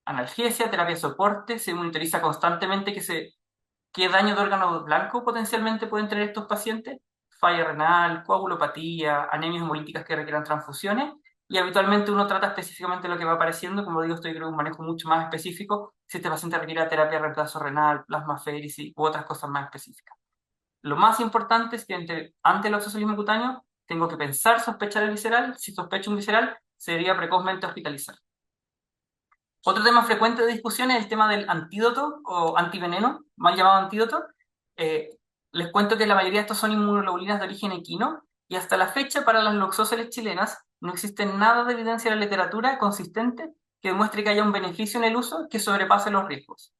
Analgesia, terapia de soporte, se monitoriza constantemente qué daño de órgano blanco potencialmente pueden tener estos pacientes, falla renal, coagulopatía, anemias hemolíticas que requieran transfusiones, y habitualmente uno trata específicamente lo que va apareciendo, como digo, estoy creo un manejo mucho más específico, si este paciente requiere terapia de reemplazo renal, plasmaféresis u otras cosas más específicas. Lo más importante es que ante el oxocelismo cutáneo tengo que pensar, sospechar el visceral, si sospecho un visceral, se debería precozmente hospitalizar. Otro tema frecuente de discusión es el tema del antídoto o antiveneno, mal llamado antídoto. Les cuento que la mayoría de estos son inmunoglobulinas de origen equino y hasta la fecha para las loxóceles chilenas no existe nada de evidencia en la literatura consistente que demuestre que haya un beneficio en el uso que sobrepase los riesgos.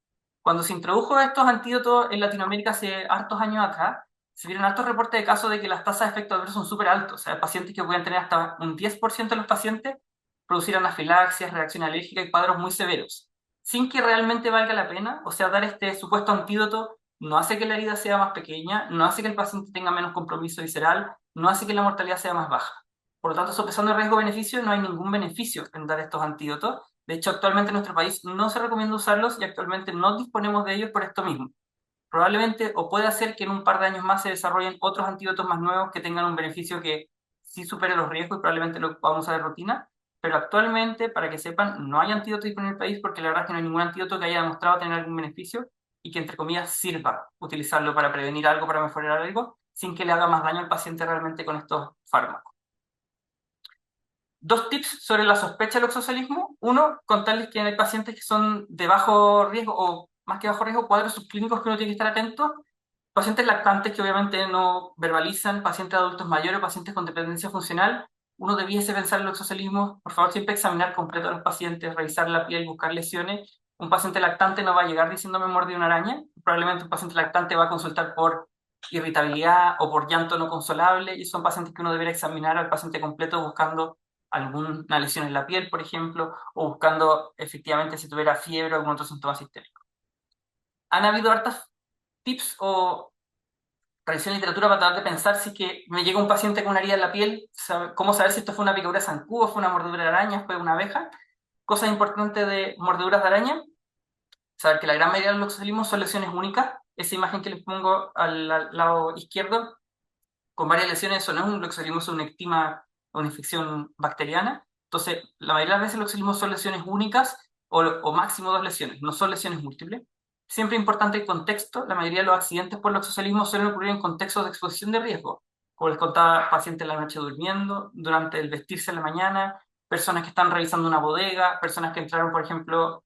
Cuando se introdujo estos antídotos en Latinoamérica hace hartos años atrás, se vieron hartos reportes de casos de que las tasas de efectos adversos son súper altos. O sea, pacientes que pueden tener hasta un 10% de los pacientes producir anafilaxias, reacción alérgica y cuadros muy severos, sin que realmente valga la pena. O sea, dar este supuesto antídoto no hace que la herida sea más pequeña, no hace que el paciente tenga menos compromiso visceral, no hace que la mortalidad sea más baja. Por lo tanto, sopesando riesgo-beneficio, no hay ningún beneficio en dar estos antídotos. De hecho, actualmente en nuestro país no se recomienda usarlos y actualmente no disponemos de ellos por esto mismo. Probablemente o puede hacer que en un par de años más se desarrollen otros antídotos más nuevos que tengan un beneficio que sí supere los riesgos y probablemente lo vamos a usar de rutina, pero actualmente, para que sepan, no hay antídoto disponible en el país porque la verdad es que no hay ningún antídoto que haya demostrado tener algún beneficio y que entre comillas sirva utilizarlo para prevenir algo, para mejorar algo, sin que le haga más daño al paciente realmente con estos fármacos. Dos tips sobre la sospecha del oxoscelismo. Uno, contarles que hay pacientes que son de bajo riesgo o más que bajo riesgo, cuadros subclínicos que uno tiene que estar atento. Pacientes lactantes que obviamente no verbalizan, pacientes adultos mayores, pacientes con dependencia funcional. Uno debiese pensar en el oxoscelismo. Por favor, siempre examinar completo a los pacientes, revisar la piel, buscar lesiones. Un paciente lactante no va a llegar diciendo me mordió una araña. Probablemente un paciente lactante va a consultar por irritabilidad o por llanto no consolable y son pacientes que uno debería examinar al paciente completo buscando alguna lesión en la piel, por ejemplo, o buscando efectivamente si tuviera fiebre o algún otro síntoma sistémico. Han habido hartas tips o revisión de literatura para tratar de pensar si que me llega un paciente con una herida en la piel, cómo saber si esto fue una picadura de zancudo, fue una mordedura de araña, fue una abeja. Cosas importantes de mordeduras de araña, saber que la gran mayoría de los oxalismos son lesiones únicas. Esa imagen que les pongo al lado izquierdo, con varias lesiones, eso no es un loxolismo, es una ectima o una infección bacteriana. Entonces, la mayoría de las veces los loxolismos son lesiones únicas o máximo dos lesiones, no son lesiones múltiples. Siempre importante el contexto. La mayoría de los accidentes por loxocelismo suelen ocurrir en contextos de exposición de riesgo. Como les contaba, pacientes en la noche durmiendo, durante el vestirse en la mañana, personas que están revisando una bodega, personas que entraron, por ejemplo,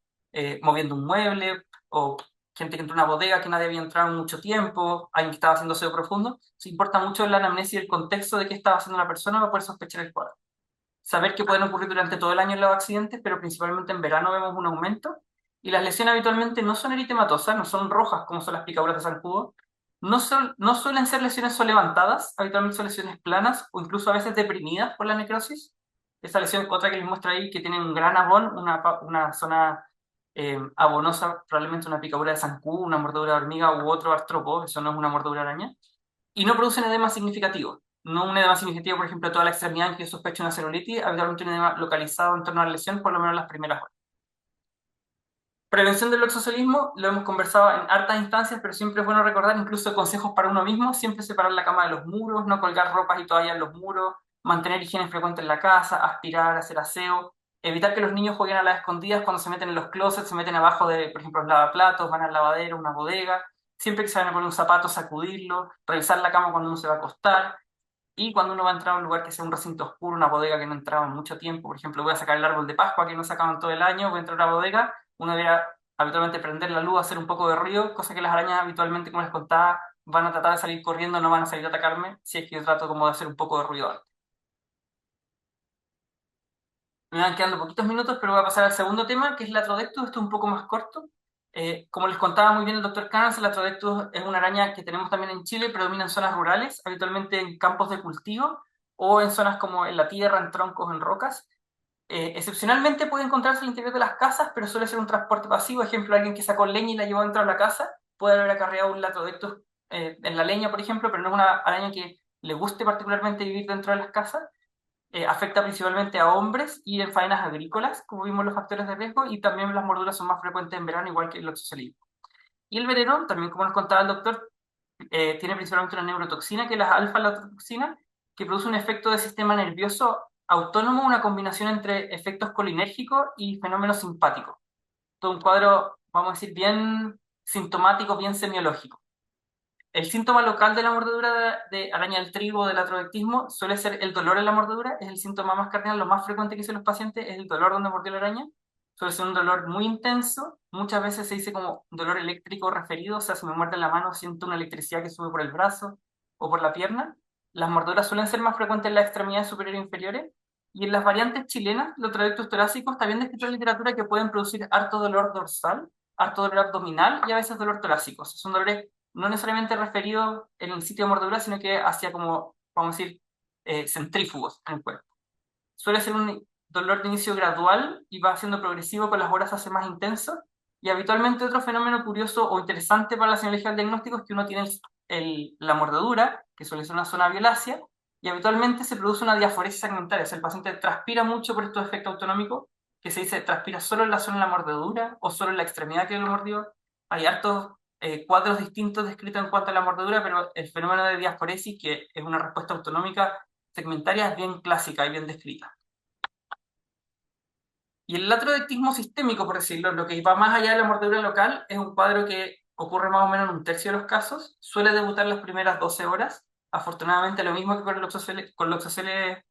moviendo un mueble, o gente que entró a una bodega que nadie había entrado en mucho tiempo, alguien que estaba haciendo aseo profundo. Se importa mucho la anamnesis y el contexto de qué estaba haciendo la persona para poder sospechar el cuadro. Saber que pueden ocurrir durante todo el año los accidentes, pero principalmente en verano vemos un aumento. Y las lesiones habitualmente no son eritematosas, no son rojas como son las picaduras de zancudo. No suelen ser lesiones solevantadas, habitualmente son lesiones planas o incluso a veces deprimidas por la necrosis. Esta lesión, otra que les muestro ahí, que tiene un gran abón, una zona abonosa, probablemente una picadura de zancudo, una mordedura de hormiga u otro artrópodo, eso no es una mordedura de araña, y no producen edema significativo. No un edema significativo, por ejemplo, toda la extremidad en que sospecha una celulitis, habitualmente un edema localizado en torno a la lesión, por lo menos las primeras horas. Prevención del oxocelismo, lo hemos conversado en hartas instancias, pero siempre es bueno recordar incluso consejos para uno mismo, siempre separar la cama de los muros, no colgar ropas y toallas en los muros, mantener higiene frecuente en la casa, aspirar, hacer aseo, evitar que los niños jueguen a las escondidas cuando se meten en los closets, se meten abajo de, por ejemplo, los lavaplatos, van al lavadero, una bodega, siempre que se van a poner un zapato, sacudirlo, revisar la cama cuando uno se va a acostar, y cuando uno va a entrar a un lugar que sea un recinto oscuro, una bodega que no entraba en mucho tiempo, por ejemplo, voy a sacar el árbol de Pascua que no sacaban todo el año, voy a entrar a una bodega, uno debería habitualmente prender la luz, hacer un poco de ruido, cosa que las arañas habitualmente, como les contaba, van a tratar de salir corriendo, no van a salir a atacarme, si es que yo trato como de hacer un poco de ruido antes. Me van quedando poquitos minutos, pero voy a pasar al segundo tema, que es el Latrodectus. Esto es un poco más corto. Como les contaba muy bien el doctor Canals, el Latrodectus es una araña que tenemos también en Chile, predomina en zonas rurales, habitualmente en campos de cultivo o en zonas como en la tierra, en troncos, en rocas. Excepcionalmente puede encontrarse al interior de las casas, pero suele ser un transporte pasivo. Ejemplo, alguien que sacó leña y la llevó dentro de la casa puede haber acarreado un Latrodectus en la leña, por ejemplo, pero no es una araña que le guste particularmente vivir dentro de las casas. Afecta principalmente a hombres y en faenas agrícolas, como vimos los factores de riesgo, y también las morduras son más frecuentes en verano, igual que el oxocelismo. Y el veneno, también como nos contaba el doctor, tiene principalmente una neurotoxina, que es la alfa-latoxina, que produce un efecto de sistema nervioso autónomo, una combinación entre efectos colinérgicos y fenómenos simpáticos. Todo un cuadro, vamos a decir, bien sintomático, bien semiológico. El síntoma local de la mordedura de araña del trigo o del latrodectismo suele ser el dolor en la mordedura, es el síntoma más cardinal, lo más frecuente que dicen los pacientes es el dolor donde mordió la araña. Suele ser un dolor muy intenso, muchas veces se dice como dolor eléctrico referido, o sea, si me muerde la mano siento una electricidad que sube por el brazo o por la pierna. Las mordeduras suelen ser más frecuentes en las extremidades superiores e inferiores, y en las variantes chilenas, los trayectos torácicos, está bien descrito en la literatura que pueden producir harto dolor dorsal, harto dolor abdominal y a veces dolor torácico. Son dolores no necesariamente referido en el sitio de mordedura, sino que hacia como, vamos a decir, centrífugos en el cuerpo. Suele ser un dolor de inicio gradual y va siendo progresivo con las horas se hace más intenso. Y habitualmente otro fenómeno curioso o interesante para la señalogía del diagnóstico es que uno tiene la mordedura, que suele ser una zona violácea, y habitualmente se produce una diaforesis segmentaria, o sea, el paciente transpira mucho por estos efectos autonómicos, que se dice transpira solo en la zona de la mordedura o solo en la extremidad que lo mordió. Hay hartos cuadros distintos descritos en cuanto a la mordedura, pero el fenómeno de diaforesis, que es una respuesta autonómica segmentaria, es bien clásica y bien descrita. Y el latrodectismo sistémico, por decirlo, lo que va más allá de la mordedura local, es un cuadro que ocurre más o menos en un tercio de los casos, suele debutar las primeras 12 horas, afortunadamente lo mismo que con el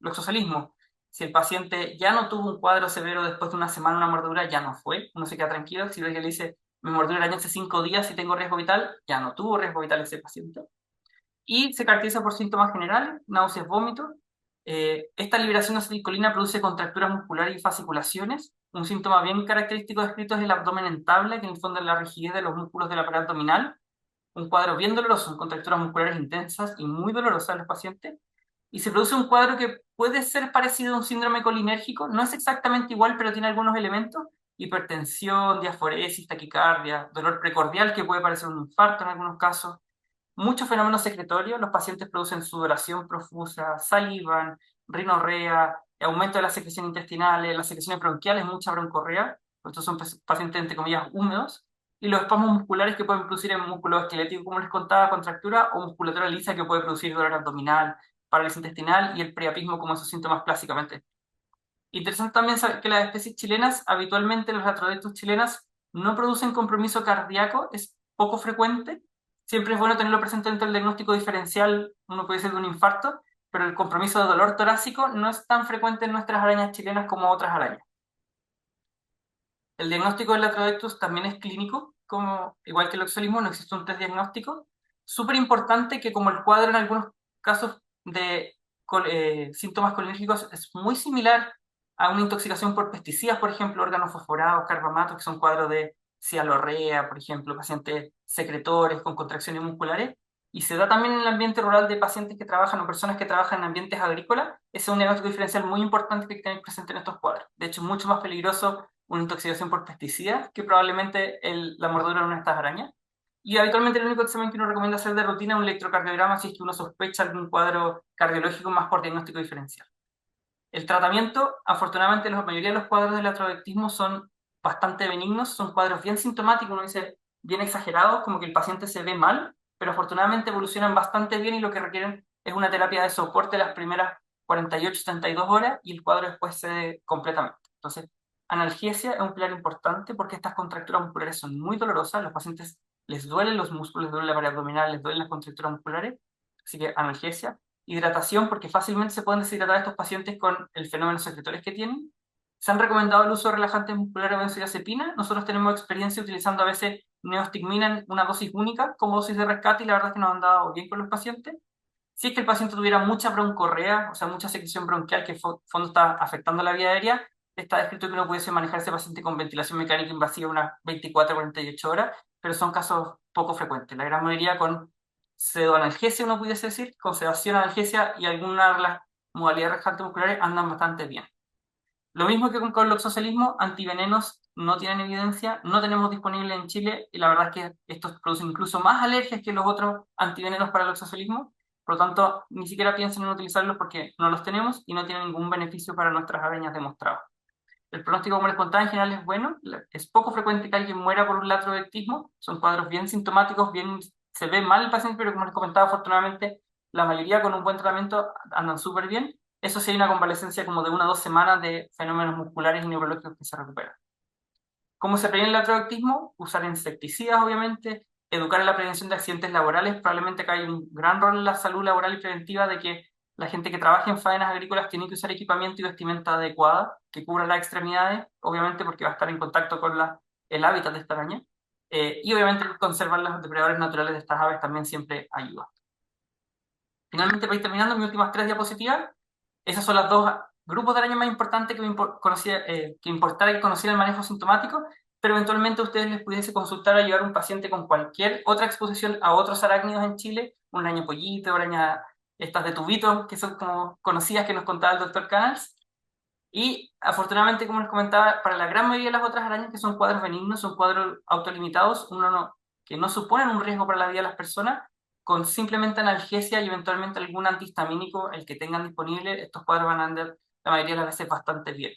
loxocelismo. Si el paciente ya no tuvo un cuadro severo después de una semana una mordedura, ya no fue, uno se queda tranquilo. Si ve que le dice, me mordió el araña hace 5 días y tengo riesgo vital, ya no tuvo riesgo vital ese paciente. Y se caracteriza por síntomas generales, náuseas, vómitos. Esta liberación de acetilcolina produce contracturas musculares y fasciculaciones. Un síntoma bien característico descrito es el abdomen en tabla, que en el fondo es la rigidez de los músculos de la pared abdominal. Un cuadro bien doloroso, contracturas musculares intensas y muy dolorosas en los pacientes. Y se produce un cuadro que puede ser parecido a un síndrome colinérgico, no es exactamente igual, pero tiene algunos elementos: hipertensión, diaforesis, taquicardia, dolor precordial que puede parecer un infarto en algunos casos, muchos fenómenos secretorios. Los pacientes producen sudoración profusa, salivan, rinorrea, aumento de las secreciones intestinales, las secreciones bronquiales, mucha broncorrea. Estos son pacientes, entre comillas, húmedos. Y los espasmos musculares que pueden producir en músculo esquelético, como les contaba, contractura, o musculatura lisa que puede producir dolor abdominal, parálisis intestinal y el priapismo como esos síntomas clásicamente. Interesante también saber que las especies chilenas, habitualmente los latrodectos chilenas, no producen compromiso cardíaco, es poco frecuente. Siempre es bueno tenerlo presente dentro del diagnóstico diferencial, uno puede ser de un infarto, pero el compromiso de dolor torácico no es tan frecuente en nuestras arañas chilenas como otras arañas. El diagnóstico del latrodectus también es clínico, como, igual que el oxalismo, no existe un test diagnóstico. Súper importante que como el cuadro en algunos casos de síntomas colinérgicos es muy similar a una intoxicación por pesticidas, por ejemplo, órganos fosforados, carbamatos, que son cuadros de cialorrea, por ejemplo, pacientes secretores con contracciones musculares, y se da también en el ambiente rural de pacientes que trabajan o personas que trabajan en ambientes agrícolas. Ese es un diagnóstico diferencial muy importante que hay que tener presente en estos cuadros. De hecho, es mucho más peligroso una intoxicación por pesticidas que probablemente la mordedura de una de estas arañas. Y habitualmente el único examen que uno recomienda hacer de rutina es un electrocardiograma si es que uno sospecha algún cuadro cardiológico más por diagnóstico diferencial. El tratamiento, afortunadamente, la mayoría de los cuadros del latrodectismo son bastante benignos, son cuadros bien sintomáticos, uno dice bien exagerados, como que el paciente se ve mal, pero afortunadamente evolucionan bastante bien y lo que requieren es una terapia de soporte las primeras 48-72 horas y el cuadro después cede completamente. Entonces, analgesia es un pilar importante porque estas contracturas musculares son muy dolorosas, los pacientes les duelen los músculos, les duele la pared abdominal, les duelen las contracturas musculares, así que analgesia. Hidratación, porque fácilmente se pueden deshidratar estos pacientes con el fenómeno secretorios que tienen. Se han recomendado el uso de relajantes musculares o benzodiazepina. Nosotros tenemos experiencia utilizando a veces neostigmina en una dosis única como dosis de rescate y la verdad es que nos han dado bien con los pacientes. Si es que el paciente tuviera mucha broncorrea, o sea, mucha secreción bronquial que en fondo está afectando la vía aérea, está descrito que uno pudiese manejar a ese paciente con ventilación mecánica invasiva unas 24-48 horas, pero son casos poco frecuentes. La gran mayoría con pseudoanalgesia, uno pudiese decir, con sedación, analgesia y alguna de las modalidades relajantes musculares andan bastante bien. Lo mismo que con el loxocelismo, antivenenos no tienen evidencia, no tenemos disponibles en Chile y la verdad es que estos producen incluso más alergias que los otros antivenenos para el loxocelismo. Por lo tanto, ni siquiera piensen en utilizarlos porque no los tenemos y no tienen ningún beneficio para nuestras arañas demostrado. El pronóstico, como les contaba, en general es bueno. Es poco frecuente que alguien muera por un latrodectismo. Son cuadros bien sintomáticos, se ve mal el paciente, pero como les comentaba, afortunadamente la mayoría con un buen tratamiento andan súper bien. Eso sí, hay una convalecencia como de 1 o 2 semanas de fenómenos musculares y neurológicos que se recuperan. ¿Cómo se previene el latrodectismo? Usar insecticidas, obviamente, educar en la prevención de accidentes laborales. Probablemente acá hay un gran rol en la salud laboral y preventiva de que la gente que trabaja en faenas agrícolas tiene que usar equipamiento y vestimenta adecuada que cubra las extremidades, obviamente porque va a estar en contacto con el hábitat de esta araña. Y obviamente conservar los depredadores naturales de estas aves también siempre ayuda. Finalmente, para ir terminando, mis últimas 3 diapositivas. Esas son las 2 grupos de arañas más importantes que importara que conociera el manejo sintomático, pero eventualmente a ustedes les pudiese consultar a llevar un paciente con cualquier otra exposición a otros arácnidos en Chile, una araña pollito, una araña estas de tubito, que son como conocidas que nos contaba el doctor Canals. Y afortunadamente, como les comentaba, para la gran mayoría de las otras arañas que son cuadros benignos, son cuadros autolimitados, que no suponen un riesgo para la vida de las personas, con simplemente analgesia y eventualmente algún antihistamínico, el que tengan disponible, estos cuadros van a andar la mayoría de las veces bastante bien.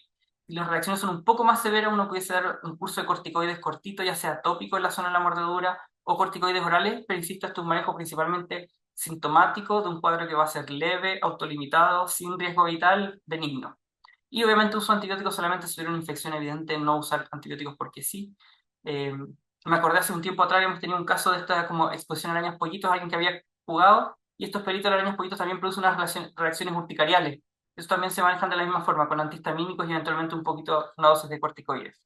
Si las reacciones son un poco más severas, uno pudiese dar un curso de corticoides cortito, ya sea tópico en la zona de la mordedura o corticoides orales, pero insisto, esto es un manejo principalmente sintomático de un cuadro que va a ser leve, autolimitado, sin riesgo vital, benigno. Y obviamente uso antibióticos solamente si hubiera una infección evidente, no usar antibióticos porque sí. Eh, Me acordé hace un tiempo atrás, hemos tenido un caso de esta como exposición a arañas pollitos, alguien que había jugado, y estos pelitos de arañas pollitos también producen unas reacciones urticariales. Eso también se manejan de la misma forma, con antihistamínicos y eventualmente un poquito, una dosis de corticoides.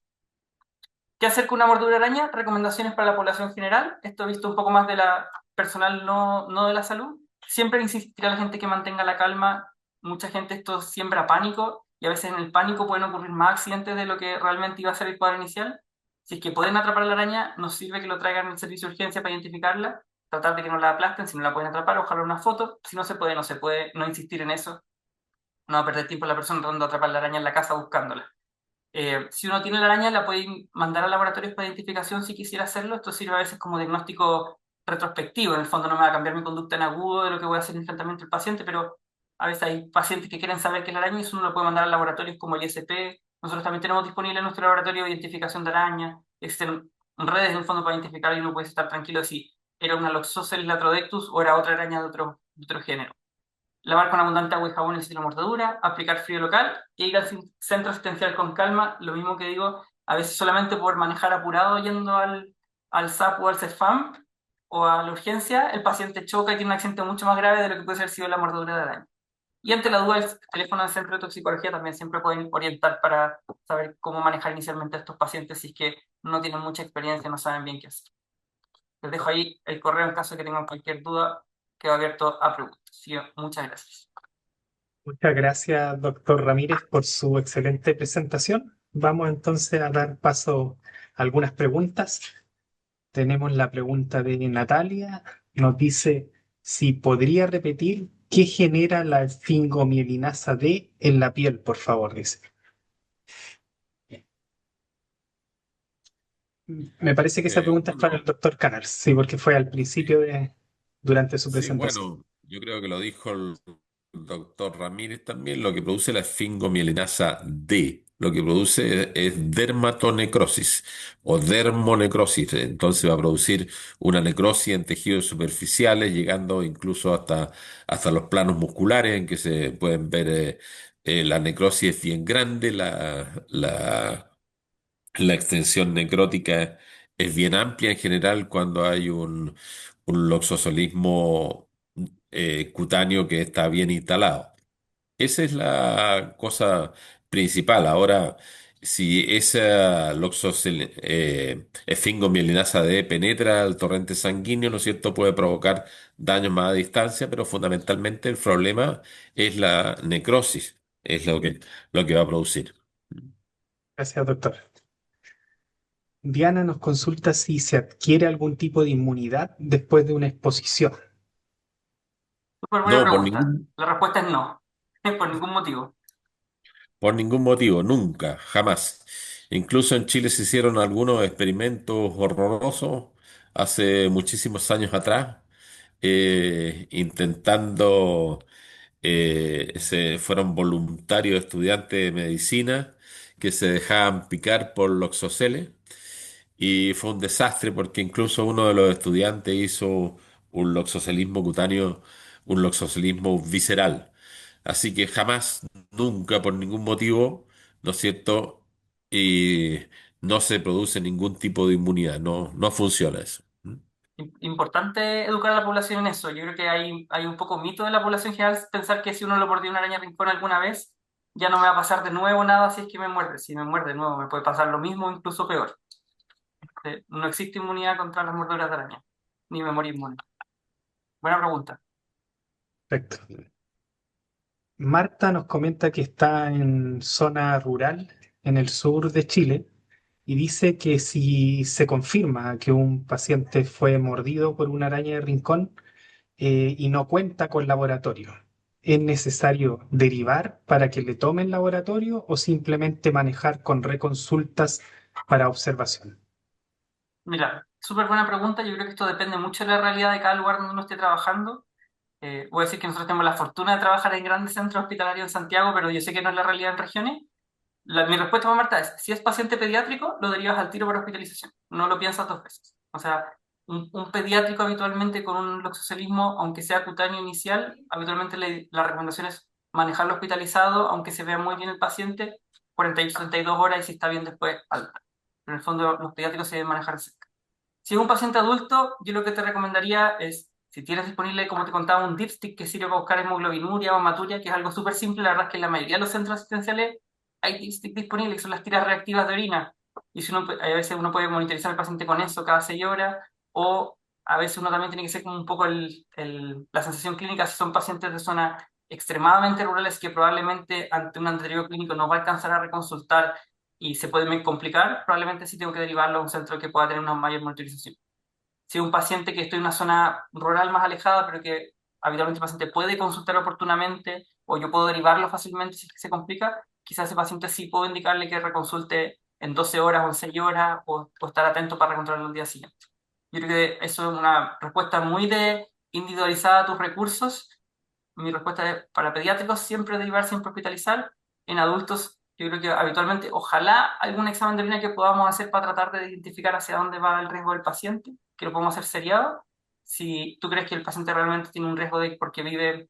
¿Qué hacer con una mordedura de araña? Recomendaciones para la población general. Esto he visto un poco más de la personal, no de la salud. Siempre insistir a la gente que mantenga la calma. Mucha gente esto siembra pánico y a veces en el pánico pueden ocurrir más accidentes de lo que realmente iba a ser el cuadro inicial. Si es que pueden atrapar a la araña, nos sirve que lo traigan al servicio de urgencia para identificarla. Tratar de que no la aplasten. Si no la pueden atrapar, ojalá una foto. Si no se puede, no se puede. No insistir en eso. No va a perder tiempo la persona tratando de atrapar la araña en la casa buscándola. Si uno tiene la araña, la puede mandar a laboratorios para identificación si quisiera hacerlo. Esto sirve a veces como diagnóstico retrospectivo. En el fondo no me va a cambiar mi conducta en agudo de lo que voy a hacer en el tratamiento del paciente, pero a veces hay pacientes que quieren saber qué es la araña y eso uno lo puede mandar a laboratorios como el ISP. Nosotros también tenemos disponible en nuestro laboratorio de identificación de araña. Existen redes en el fondo para identificar y uno puede estar tranquilo si era una Loxosceles latrodectus o era otra araña de otro género. Lavar con abundante agua y jabón el sitio de la mordedura, aplicar frío local e ir al centro asistencial con calma. Lo mismo que digo, a veces solamente por manejar apurado yendo al SAP o al CEFAM o a la urgencia, el paciente choca y tiene un accidente mucho más grave de lo que puede ser sido la mordedura de araña. Y ante la duda, el teléfono del centro de toxicología también siempre pueden orientar para saber cómo manejar inicialmente a estos pacientes si es que no tienen mucha experiencia, no saben bien qué hacer. Les dejo ahí el correo en caso de que tengan cualquier duda, quedo abierto a preguntas. Sí, muchas gracias. Muchas gracias, doctor Ramírez, por su excelente presentación. Vamos entonces a dar paso a algunas preguntas. Tenemos la pregunta de Natalia. Nos dice si podría repetir qué genera la esfingomielinasa D en la piel, por favor, dice. Me parece que esa pregunta es para el Bueno, doctor Canals, sí, porque fue al principio durante su sí, presentación. bueno, yo creo que lo dijo el doctor Ramírez también, lo que produce la esfingomielinasa D, lo que produce es dermatonecrosis o dermonecrosis, entonces va a producir una necrosis en tejidos superficiales, llegando incluso hasta los planos musculares en que se pueden ver la necrosis es bien grande, la extensión necrótica es bien amplia en general cuando hay un loxosolismo cutáneo que está bien instalado. Esa es la cosa principal. Ahora, si esa esfingomielinasa D penetra al torrente sanguíneo, ¿no es cierto?, puede provocar daños más a distancia, pero fundamentalmente el problema es la necrosis, es lo que va a producir. Gracias, doctor. Diana nos consulta si se adquiere algún tipo de inmunidad después de una exposición. Súper buena No, pregunta. La respuesta es no, por ningún motivo. por ningún motivo, nunca, jamás. Incluso en Chile se hicieron algunos experimentos horrorosos hace muchísimos años atrás, intentando, fueron voluntarios estudiantes de medicina que se dejaban picar por Loxosceles y fue un desastre porque incluso uno de los estudiantes hizo un loxocelismo cutáneo, un loxocelismo visceral. Así que jamás, nunca, por ningún motivo, ¿no es cierto? Y no se produce ningún tipo de inmunidad, no funciona eso. ¿Mm? Importante educar a la población en eso. Yo creo que hay un poco mito de la población general pensar que si uno lo mordió una araña rincón alguna vez, ya no me va a pasar de nuevo nada si es que me muerde. Si me muerde de nuevo, me puede pasar lo mismo, incluso peor. No existe inmunidad contra las mordeduras de araña, ni memoria inmune. Buena pregunta. Perfecto. Marta nos comenta que está en zona rural, en el sur de Chile, y dice que si se confirma que un paciente fue mordido por una araña de rincón y no cuenta con laboratorio. ¿Es necesario derivar para que le tomen laboratorio o simplemente manejar con reconsultas para observación? Mira, súper buena pregunta. Yo creo que esto depende mucho de la realidad de cada lugar donde uno esté trabajando. Voy a decir que nosotros tenemos la fortuna de trabajar en grandes centros hospitalarios en Santiago, pero yo sé que no es la realidad en regiones. Mi respuesta, Marta, es, si es paciente pediátrico, lo derivas al tiro para hospitalización. No lo piensas dos veces. O sea, un pediátrico habitualmente con un loxocelismo, aunque sea cutáneo inicial, habitualmente la recomendación es manejarlo hospitalizado, aunque se vea muy bien el paciente, 48, 72 horas y si está bien después, alta. Pero en el fondo los pediátricos se deben manejar cerca. Si es un paciente adulto, yo lo que te recomendaría es, si tienes disponible, como te contaba, un dipstick que sirve para buscar hemoglobinuria o hematuria, que es algo súper simple, la verdad es que en la mayoría de los centros asistenciales hay dipstick disponibles, que son las tiras reactivas de orina. Y si uno, a veces uno puede monitorizar al paciente con eso cada 6 horas, o a veces uno también tiene que ser como un poco la sensación clínica si son pacientes de zonas extremadamente rurales que probablemente ante un anterior clínico no va a alcanzar a reconsultar y se puede complicar, probablemente sí tengo que derivarlo a un centro que pueda tener una mayor monitorización. Si es un paciente que estoy en una zona rural más alejada, pero que habitualmente el paciente puede consultar oportunamente o yo puedo derivarlo fácilmente si es que se complica, quizás ese paciente sí puedo indicarle que reconsulte en 12 horas o en 6 horas o estar atento para recontrolarlo el día siguiente. Yo creo que eso es una respuesta muy de individualizada a tus recursos. Mi respuesta es, para pediátricos siempre derivar, siempre hospitalizar. En adultos, yo creo que habitualmente, ojalá algún examen de orina que podamos hacer para tratar de identificar hacia dónde va el riesgo del paciente, que lo podemos hacer seriado. Si tú crees que el paciente realmente tiene un riesgo de, porque vive,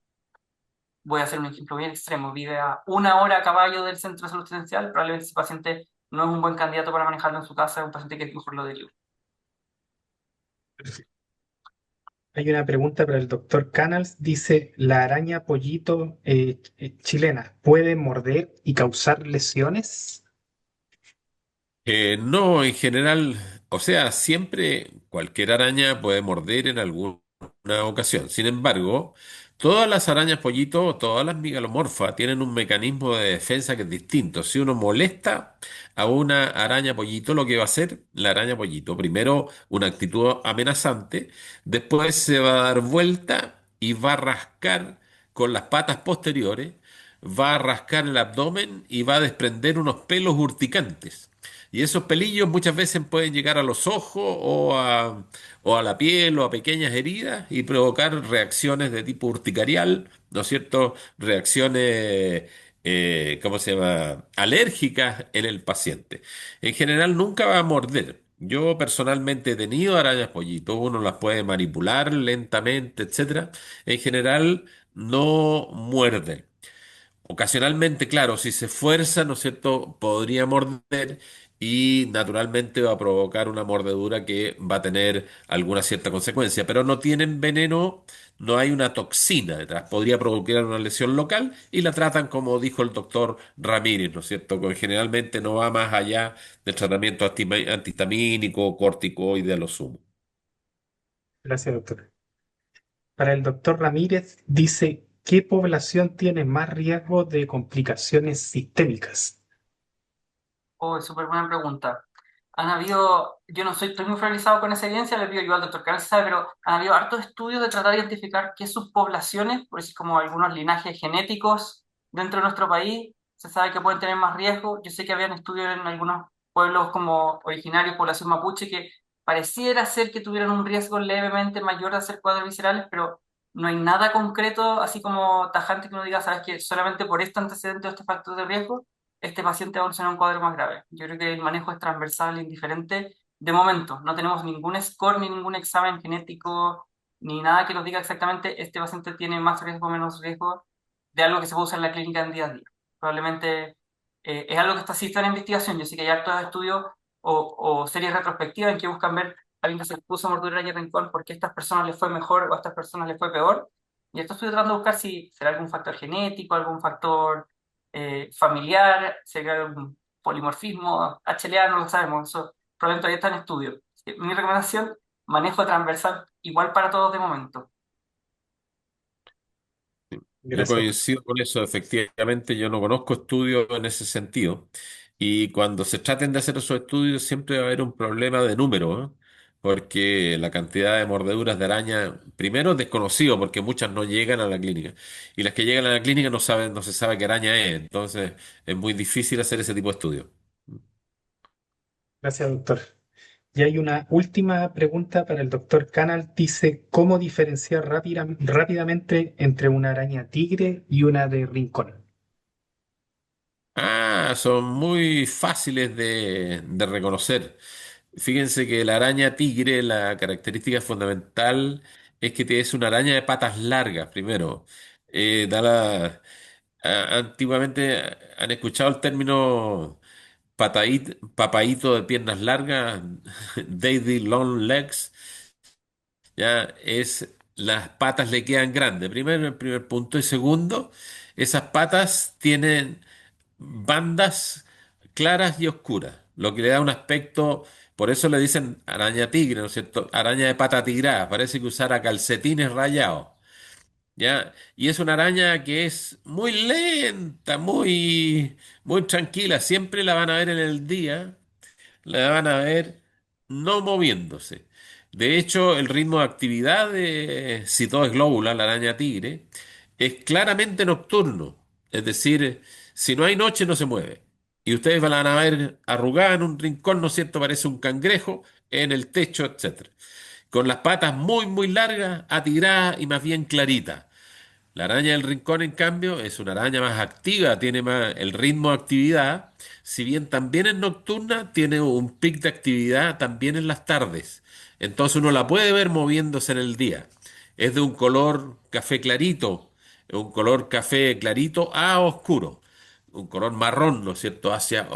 voy a hacer un ejemplo bien extremo, vive a 1 hora a caballo del centro de salud asistencial, probablemente ese paciente no es un buen candidato para manejarlo en su casa, es un paciente que es mejor lo deriva. Hay una pregunta para el doctor Canals. Dice, ¿la araña pollito chilena puede morder y causar lesiones? No, en general, o sea, siempre cualquier araña puede morder en alguna ocasión. Sin embargo, todas las arañas pollito, todas las migalomorfas tienen un mecanismo de defensa que es distinto. Si uno molesta a una araña pollito, lo que va a hacer la araña pollito, primero una actitud amenazante, después se va a dar vuelta y va a rascar con las patas posteriores, va a rascar el abdomen y va a desprender unos pelos urticantes. Y esos pelillos muchas veces pueden llegar a los ojos o a la piel o a pequeñas heridas y provocar reacciones de tipo urticarial, ¿no es cierto? Reacciones, ¿cómo se llama? Alérgicas en el paciente. En general nunca va a morder. Yo personalmente he tenido arañas pollito, uno las puede manipular lentamente, etcétera. En general no muerden. Ocasionalmente, claro, si se esfuerza, ¿no es cierto?, podría morder y naturalmente va a provocar una mordedura que va a tener alguna cierta consecuencia, pero no tienen veneno, no hay una toxina detrás, podría provocar una lesión local y la tratan como dijo el doctor Ramírez, ¿no es cierto?, que generalmente no va más allá del tratamiento antihistamínico, corticoide a lo sumo. Gracias, doctor. Para el doctor Ramírez, dice, ¿qué población tiene más riesgo de complicaciones sistémicas? Oh, súper buena pregunta. Han habido, yo no soy, estoy muy familiarizado con esa evidencia, le pido yo al doctor Carlos, sabe, pero han habido hartos estudios de tratar de identificar qué subpoblaciones, por decir como algunos linajes genéticos dentro de nuestro país, se sabe que pueden tener más riesgo. Yo sé que habían estudios en algunos pueblos como originarios, población mapuche, que pareciera ser que tuvieran un riesgo levemente mayor de hacer cuadros viscerales, pero no hay nada concreto, así como tajante que uno diga, sabes que solamente por este antecedente o este factor de riesgo este paciente va a evolucionar a un cuadro más grave. Yo creo que el manejo es transversal e indiferente. De momento, no tenemos ningún score ni ningún examen genético ni nada que nos diga exactamente este paciente tiene más riesgo o menos riesgo de algo que se puede usar en la clínica en día a día. Probablemente es algo que sí está en investigación. Yo sé que hay hartos estudios o series retrospectivas en que buscan ver a alguien que se puso mordedura y rincón por qué a estas personas les fue mejor o a estas personas les fue peor. Y esto estoy tratando de buscar si será algún factor genético, algún factor familiar, sería un polimorfismo HLA, no lo sabemos, eso probablemente todavía está en estudio. Así que mi recomendación, manejo transversal igual para todos de momento. Yo Gracias. coincido con eso, efectivamente, yo no conozco estudios en ese sentido. Y cuando se traten de hacer esos estudios, siempre va a haber un problema de número, ¿eh? porque la cantidad de mordeduras de araña, primero es desconocido, porque muchas no llegan a la clínica, y las que llegan a la clínica no saben, no se sabe qué araña es, entonces es muy difícil hacer ese tipo de estudios. Gracias, doctor. Y hay una última pregunta para el doctor Canal. Dice, ¿cómo diferenciar rápidamente entre una araña tigre y una de rincón? Ah, son muy fáciles de reconocer. Fíjense que la araña tigre, la característica fundamental es que es una araña de patas largas, primero. Antiguamente han escuchado el término papaíto de piernas largas, Daddy Long Legs, ya las patas le quedan grandes. Primero, el primer punto. Y segundo, esas patas tienen bandas claras y oscuras, lo que le da un aspecto, por eso le dicen araña tigre, ¿no es cierto? Araña de pata tigrada, parece que usara calcetines rayados, ¿ya? Y es una araña que es muy lenta, muy tranquila, siempre la van a ver en el día, la van a ver no moviéndose. De hecho, el ritmo de actividad de Citoes globula, la araña tigre, es claramente nocturno. Es decir, si no hay noche, no se mueve. Y ustedes la van a ver arrugada en un rincón, ¿no es cierto? Parece un cangrejo en el techo, etcétera. Con las patas muy largas, atigradas y más bien claritas. La araña del rincón, en cambio, es una araña más activa, tiene más el ritmo de actividad. Si bien también es nocturna, tiene un pic de actividad también en las tardes. Entonces uno la puede ver moviéndose en el día. Es de un color café clarito, un color café clarito a oscuro, un color marrón, ¿no es cierto?, hacia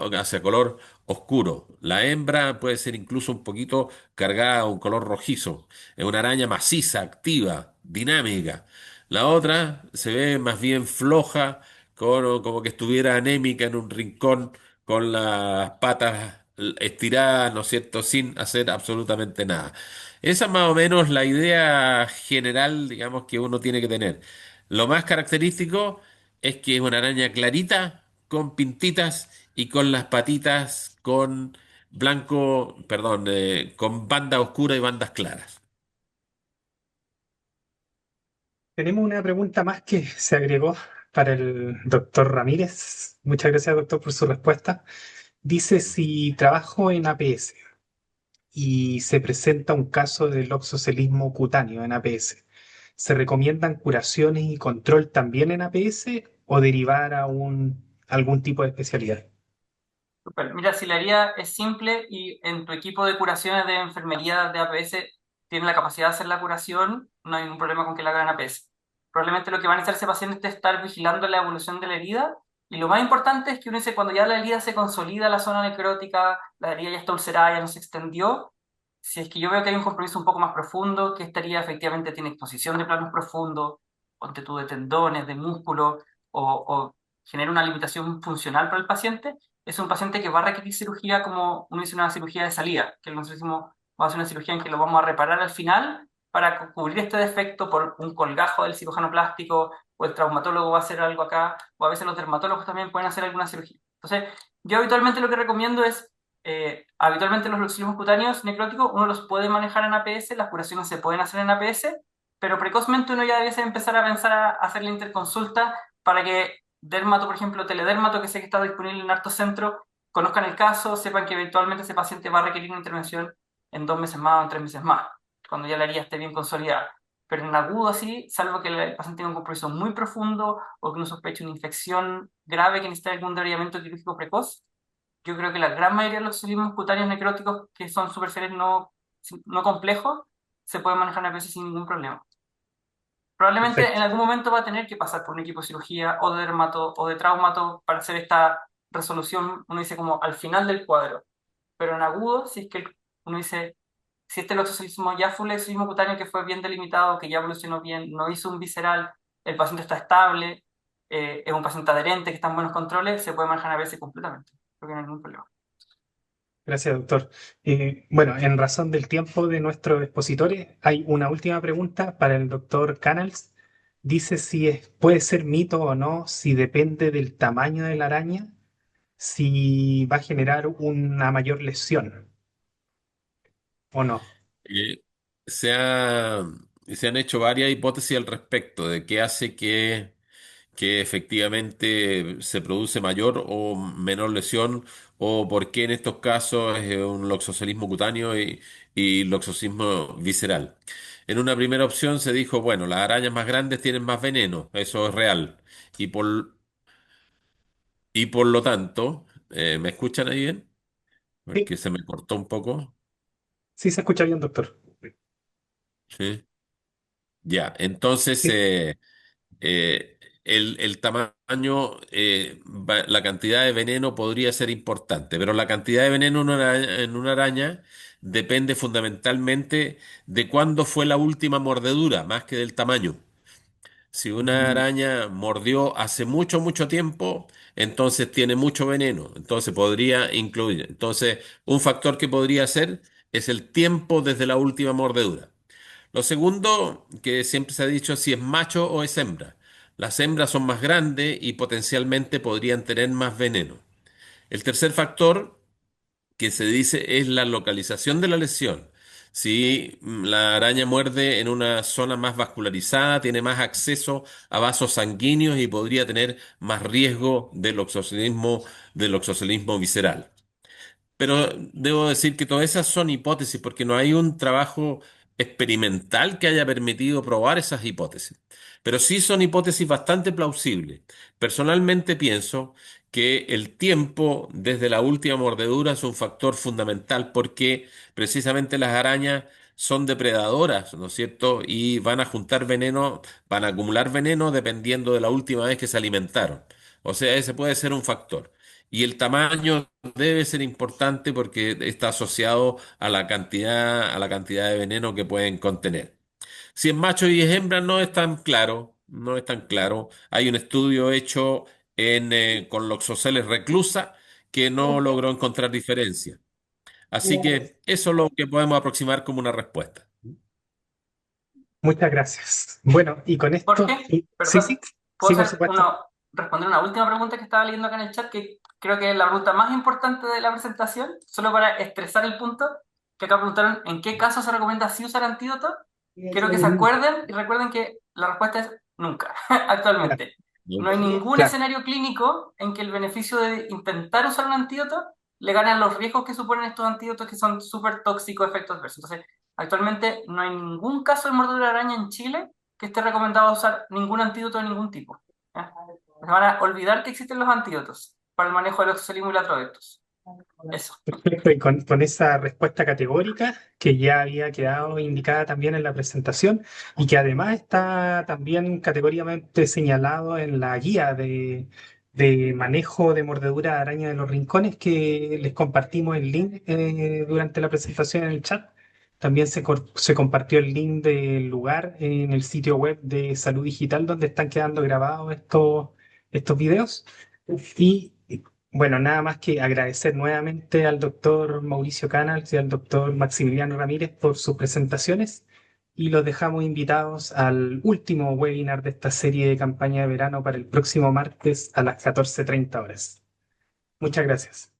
color oscuro. La hembra puede ser incluso un poquito cargada a un color rojizo. Es una araña maciza, activa, dinámica. La otra se ve más bien floja, como que estuviera anémica en un rincón, con las patas estiradas, ¿no es cierto?, sin hacer absolutamente nada. Esa es más o menos la idea general, digamos, que uno tiene que tener. Lo más característico es que es una araña clarita, con pintitas y con las patitas con blanco, perdón, con banda oscura y bandas claras. Tenemos una pregunta más que se agregó para el doctor Ramírez. Muchas gracias, doctor, por su respuesta. Dice, si trabajo en APS y se presenta un caso de loxocelismo cutáneo en APS, ¿se recomiendan curaciones y control también en APS o derivar a algún tipo de especialidad? Super. Mira, si la herida es simple y en tu equipo de curaciones de enfermería de APS tiene la capacidad de hacer la curación, no hay ningún problema con que la hagan en APS. Probablemente lo que van a hacer ese paciente es estar vigilando la evolución de la herida y lo más importante es que uno dice, cuando ya la herida se consolida, la zona necrótica, la herida ya está ulcerada, ya no se extendió, si es que yo veo que hay un compromiso un poco más profundo, que esta herida efectivamente tiene exposición de planos profundos, ponte tú de tendones, de músculo, o genera una limitación funcional para el paciente, es un paciente que va a requerir cirugía, como uno dice, una cirugía de salida, que nosotros decimos, vamos a hacer una cirugía en que lo vamos a reparar al final para cubrir este defecto por un colgajo del cirujano plástico, o el traumatólogo va a hacer algo acá, o a veces los dermatólogos también pueden hacer alguna cirugía. Entonces, yo habitualmente lo que recomiendo es, habitualmente los luxismos cutáneos necróticos uno los puede manejar en APS, las curaciones se pueden hacer en APS, pero precozmente uno ya debiese empezar a pensar a hacer la interconsulta para que dermato, por ejemplo, teledermato, que sé que está disponible en hartos centros, conozcan el caso, sepan que eventualmente ese paciente va a requerir una intervención en 2 meses más o en 3 meses más, cuando ya la herida esté bien consolidada. Pero en agudo así, salvo que el paciente tenga un compromiso muy profundo o que uno sospeche una infección grave que necesite algún debridamiento quirúrgico precoz, yo creo que la gran mayoría de los solismos cutáneos necróticos que son superficiales no complejos se pueden manejar a veces sin ningún problema. Probablemente en Perfecto. algún momento va a tener que pasar por un equipo de cirugía o de dermato o de traumato para hacer esta resolución, uno dice como al final del cuadro. Pero en agudo, si es que uno dice, si este loxoscelismo ya fue un loxoscelismo cutáneo que fue bien delimitado, que ya evolucionó bien, no hizo un visceral, el paciente está estable, es un paciente adherente, que está en buenos controles, se puede manejar a veces completamente. Creo que no hay ningún problema. Gracias, doctor. Bueno, en razón del tiempo de nuestros expositores, hay una última pregunta para el doctor Canals. Dice si puede ser mito o no, si depende del tamaño de la araña, si va a generar una mayor lesión o no. Eh, se ha- Se han hecho varias hipótesis al respecto de qué hace que efectivamente se produce mayor o menor lesión, o por qué en estos casos es un loxocelismo cutáneo y loxosismo visceral. En una primera opción se dijo, bueno, las arañas más grandes tienen más veneno, eso es real, y por lo tanto, ¿me escuchan ahí bien? Sí, Porque se me cortó un poco. sí se escucha bien, doctor. Sí. Ya, entonces Sí, el tamaño, la cantidad de veneno podría ser importante, pero la cantidad de veneno en una araña depende fundamentalmente de cuándo fue la última mordedura, más que del tamaño. Si una mm, araña mordió hace mucho, mucho tiempo, entonces tiene mucho veneno, entonces podría incluir. Entonces, un factor que podría ser es el tiempo desde la última mordedura. Lo segundo, que siempre se ha dicho si es macho o es hembra. Las hembras son más grandes y potencialmente podrían tener más veneno. El tercer factor que se dice es la localización de la lesión. Si la araña muerde en una zona más vascularizada, tiene más acceso a vasos sanguíneos y podría tener más riesgo del oxocelismo visceral. Pero debo decir que todas esas son hipótesis porque no hay un trabajo experimental que haya permitido probar esas hipótesis. Pero sí son hipótesis bastante plausibles. Personalmente pienso que el tiempo desde la última mordedura es un factor fundamental porque precisamente las arañas son depredadoras, ¿no es cierto? Y van a juntar veneno, van a acumular veneno dependiendo de la última vez que se alimentaron. O sea, ese puede ser un factor. Y el tamaño debe ser importante porque está asociado a la cantidad de veneno que pueden contener. Si es macho y es hembra no es tan claro, no es tan claro. Hay un estudio hecho con Loxoceles reclusa que no logró encontrar diferencia. Así que eso es lo que podemos aproximar como una respuesta. muchas gracias. Bueno, y con esto, Jorge, sí, sí, perdón, sí, ¿puedo sí, por hacer supuesto. responder una última pregunta que estaba leyendo acá en el chat, que creo que es la pregunta más importante de la presentación, solo para estresar el punto, que acá preguntaron en qué caso se recomienda sí usar antídoto? Quiero que se acuerden y recuerden que la respuesta es nunca, Claro, actualmente. No hay ningún claro. escenario clínico en que el beneficio de intentar usar un antídoto le gane a los riesgos que suponen estos antídotos que son súper tóxicos, efectos adversos. Entonces, actualmente no hay ningún caso de mordedura de araña en Chile que esté recomendado usar ningún antídoto de ningún tipo. ¿Ya? Se van a olvidar que existen los antídotos para el manejo del oxalismo y la trovetos. Eso. Perfecto, y con esa respuesta categórica que ya había quedado indicada también en la presentación y que además está también categóricamente señalado en la guía de manejo de mordedura de araña de los rincones que les compartimos el link durante la presentación en el chat. También se compartió el link del lugar en el sitio web de Salud Digital donde están quedando grabados estos videos. Y bueno, nada más que agradecer nuevamente al doctor Mauricio Canals y al doctor Maximiliano Ramírez por sus presentaciones y los dejamos invitados al último webinar de esta serie de campaña de verano para el próximo martes a las 14:30 horas. Muchas gracias.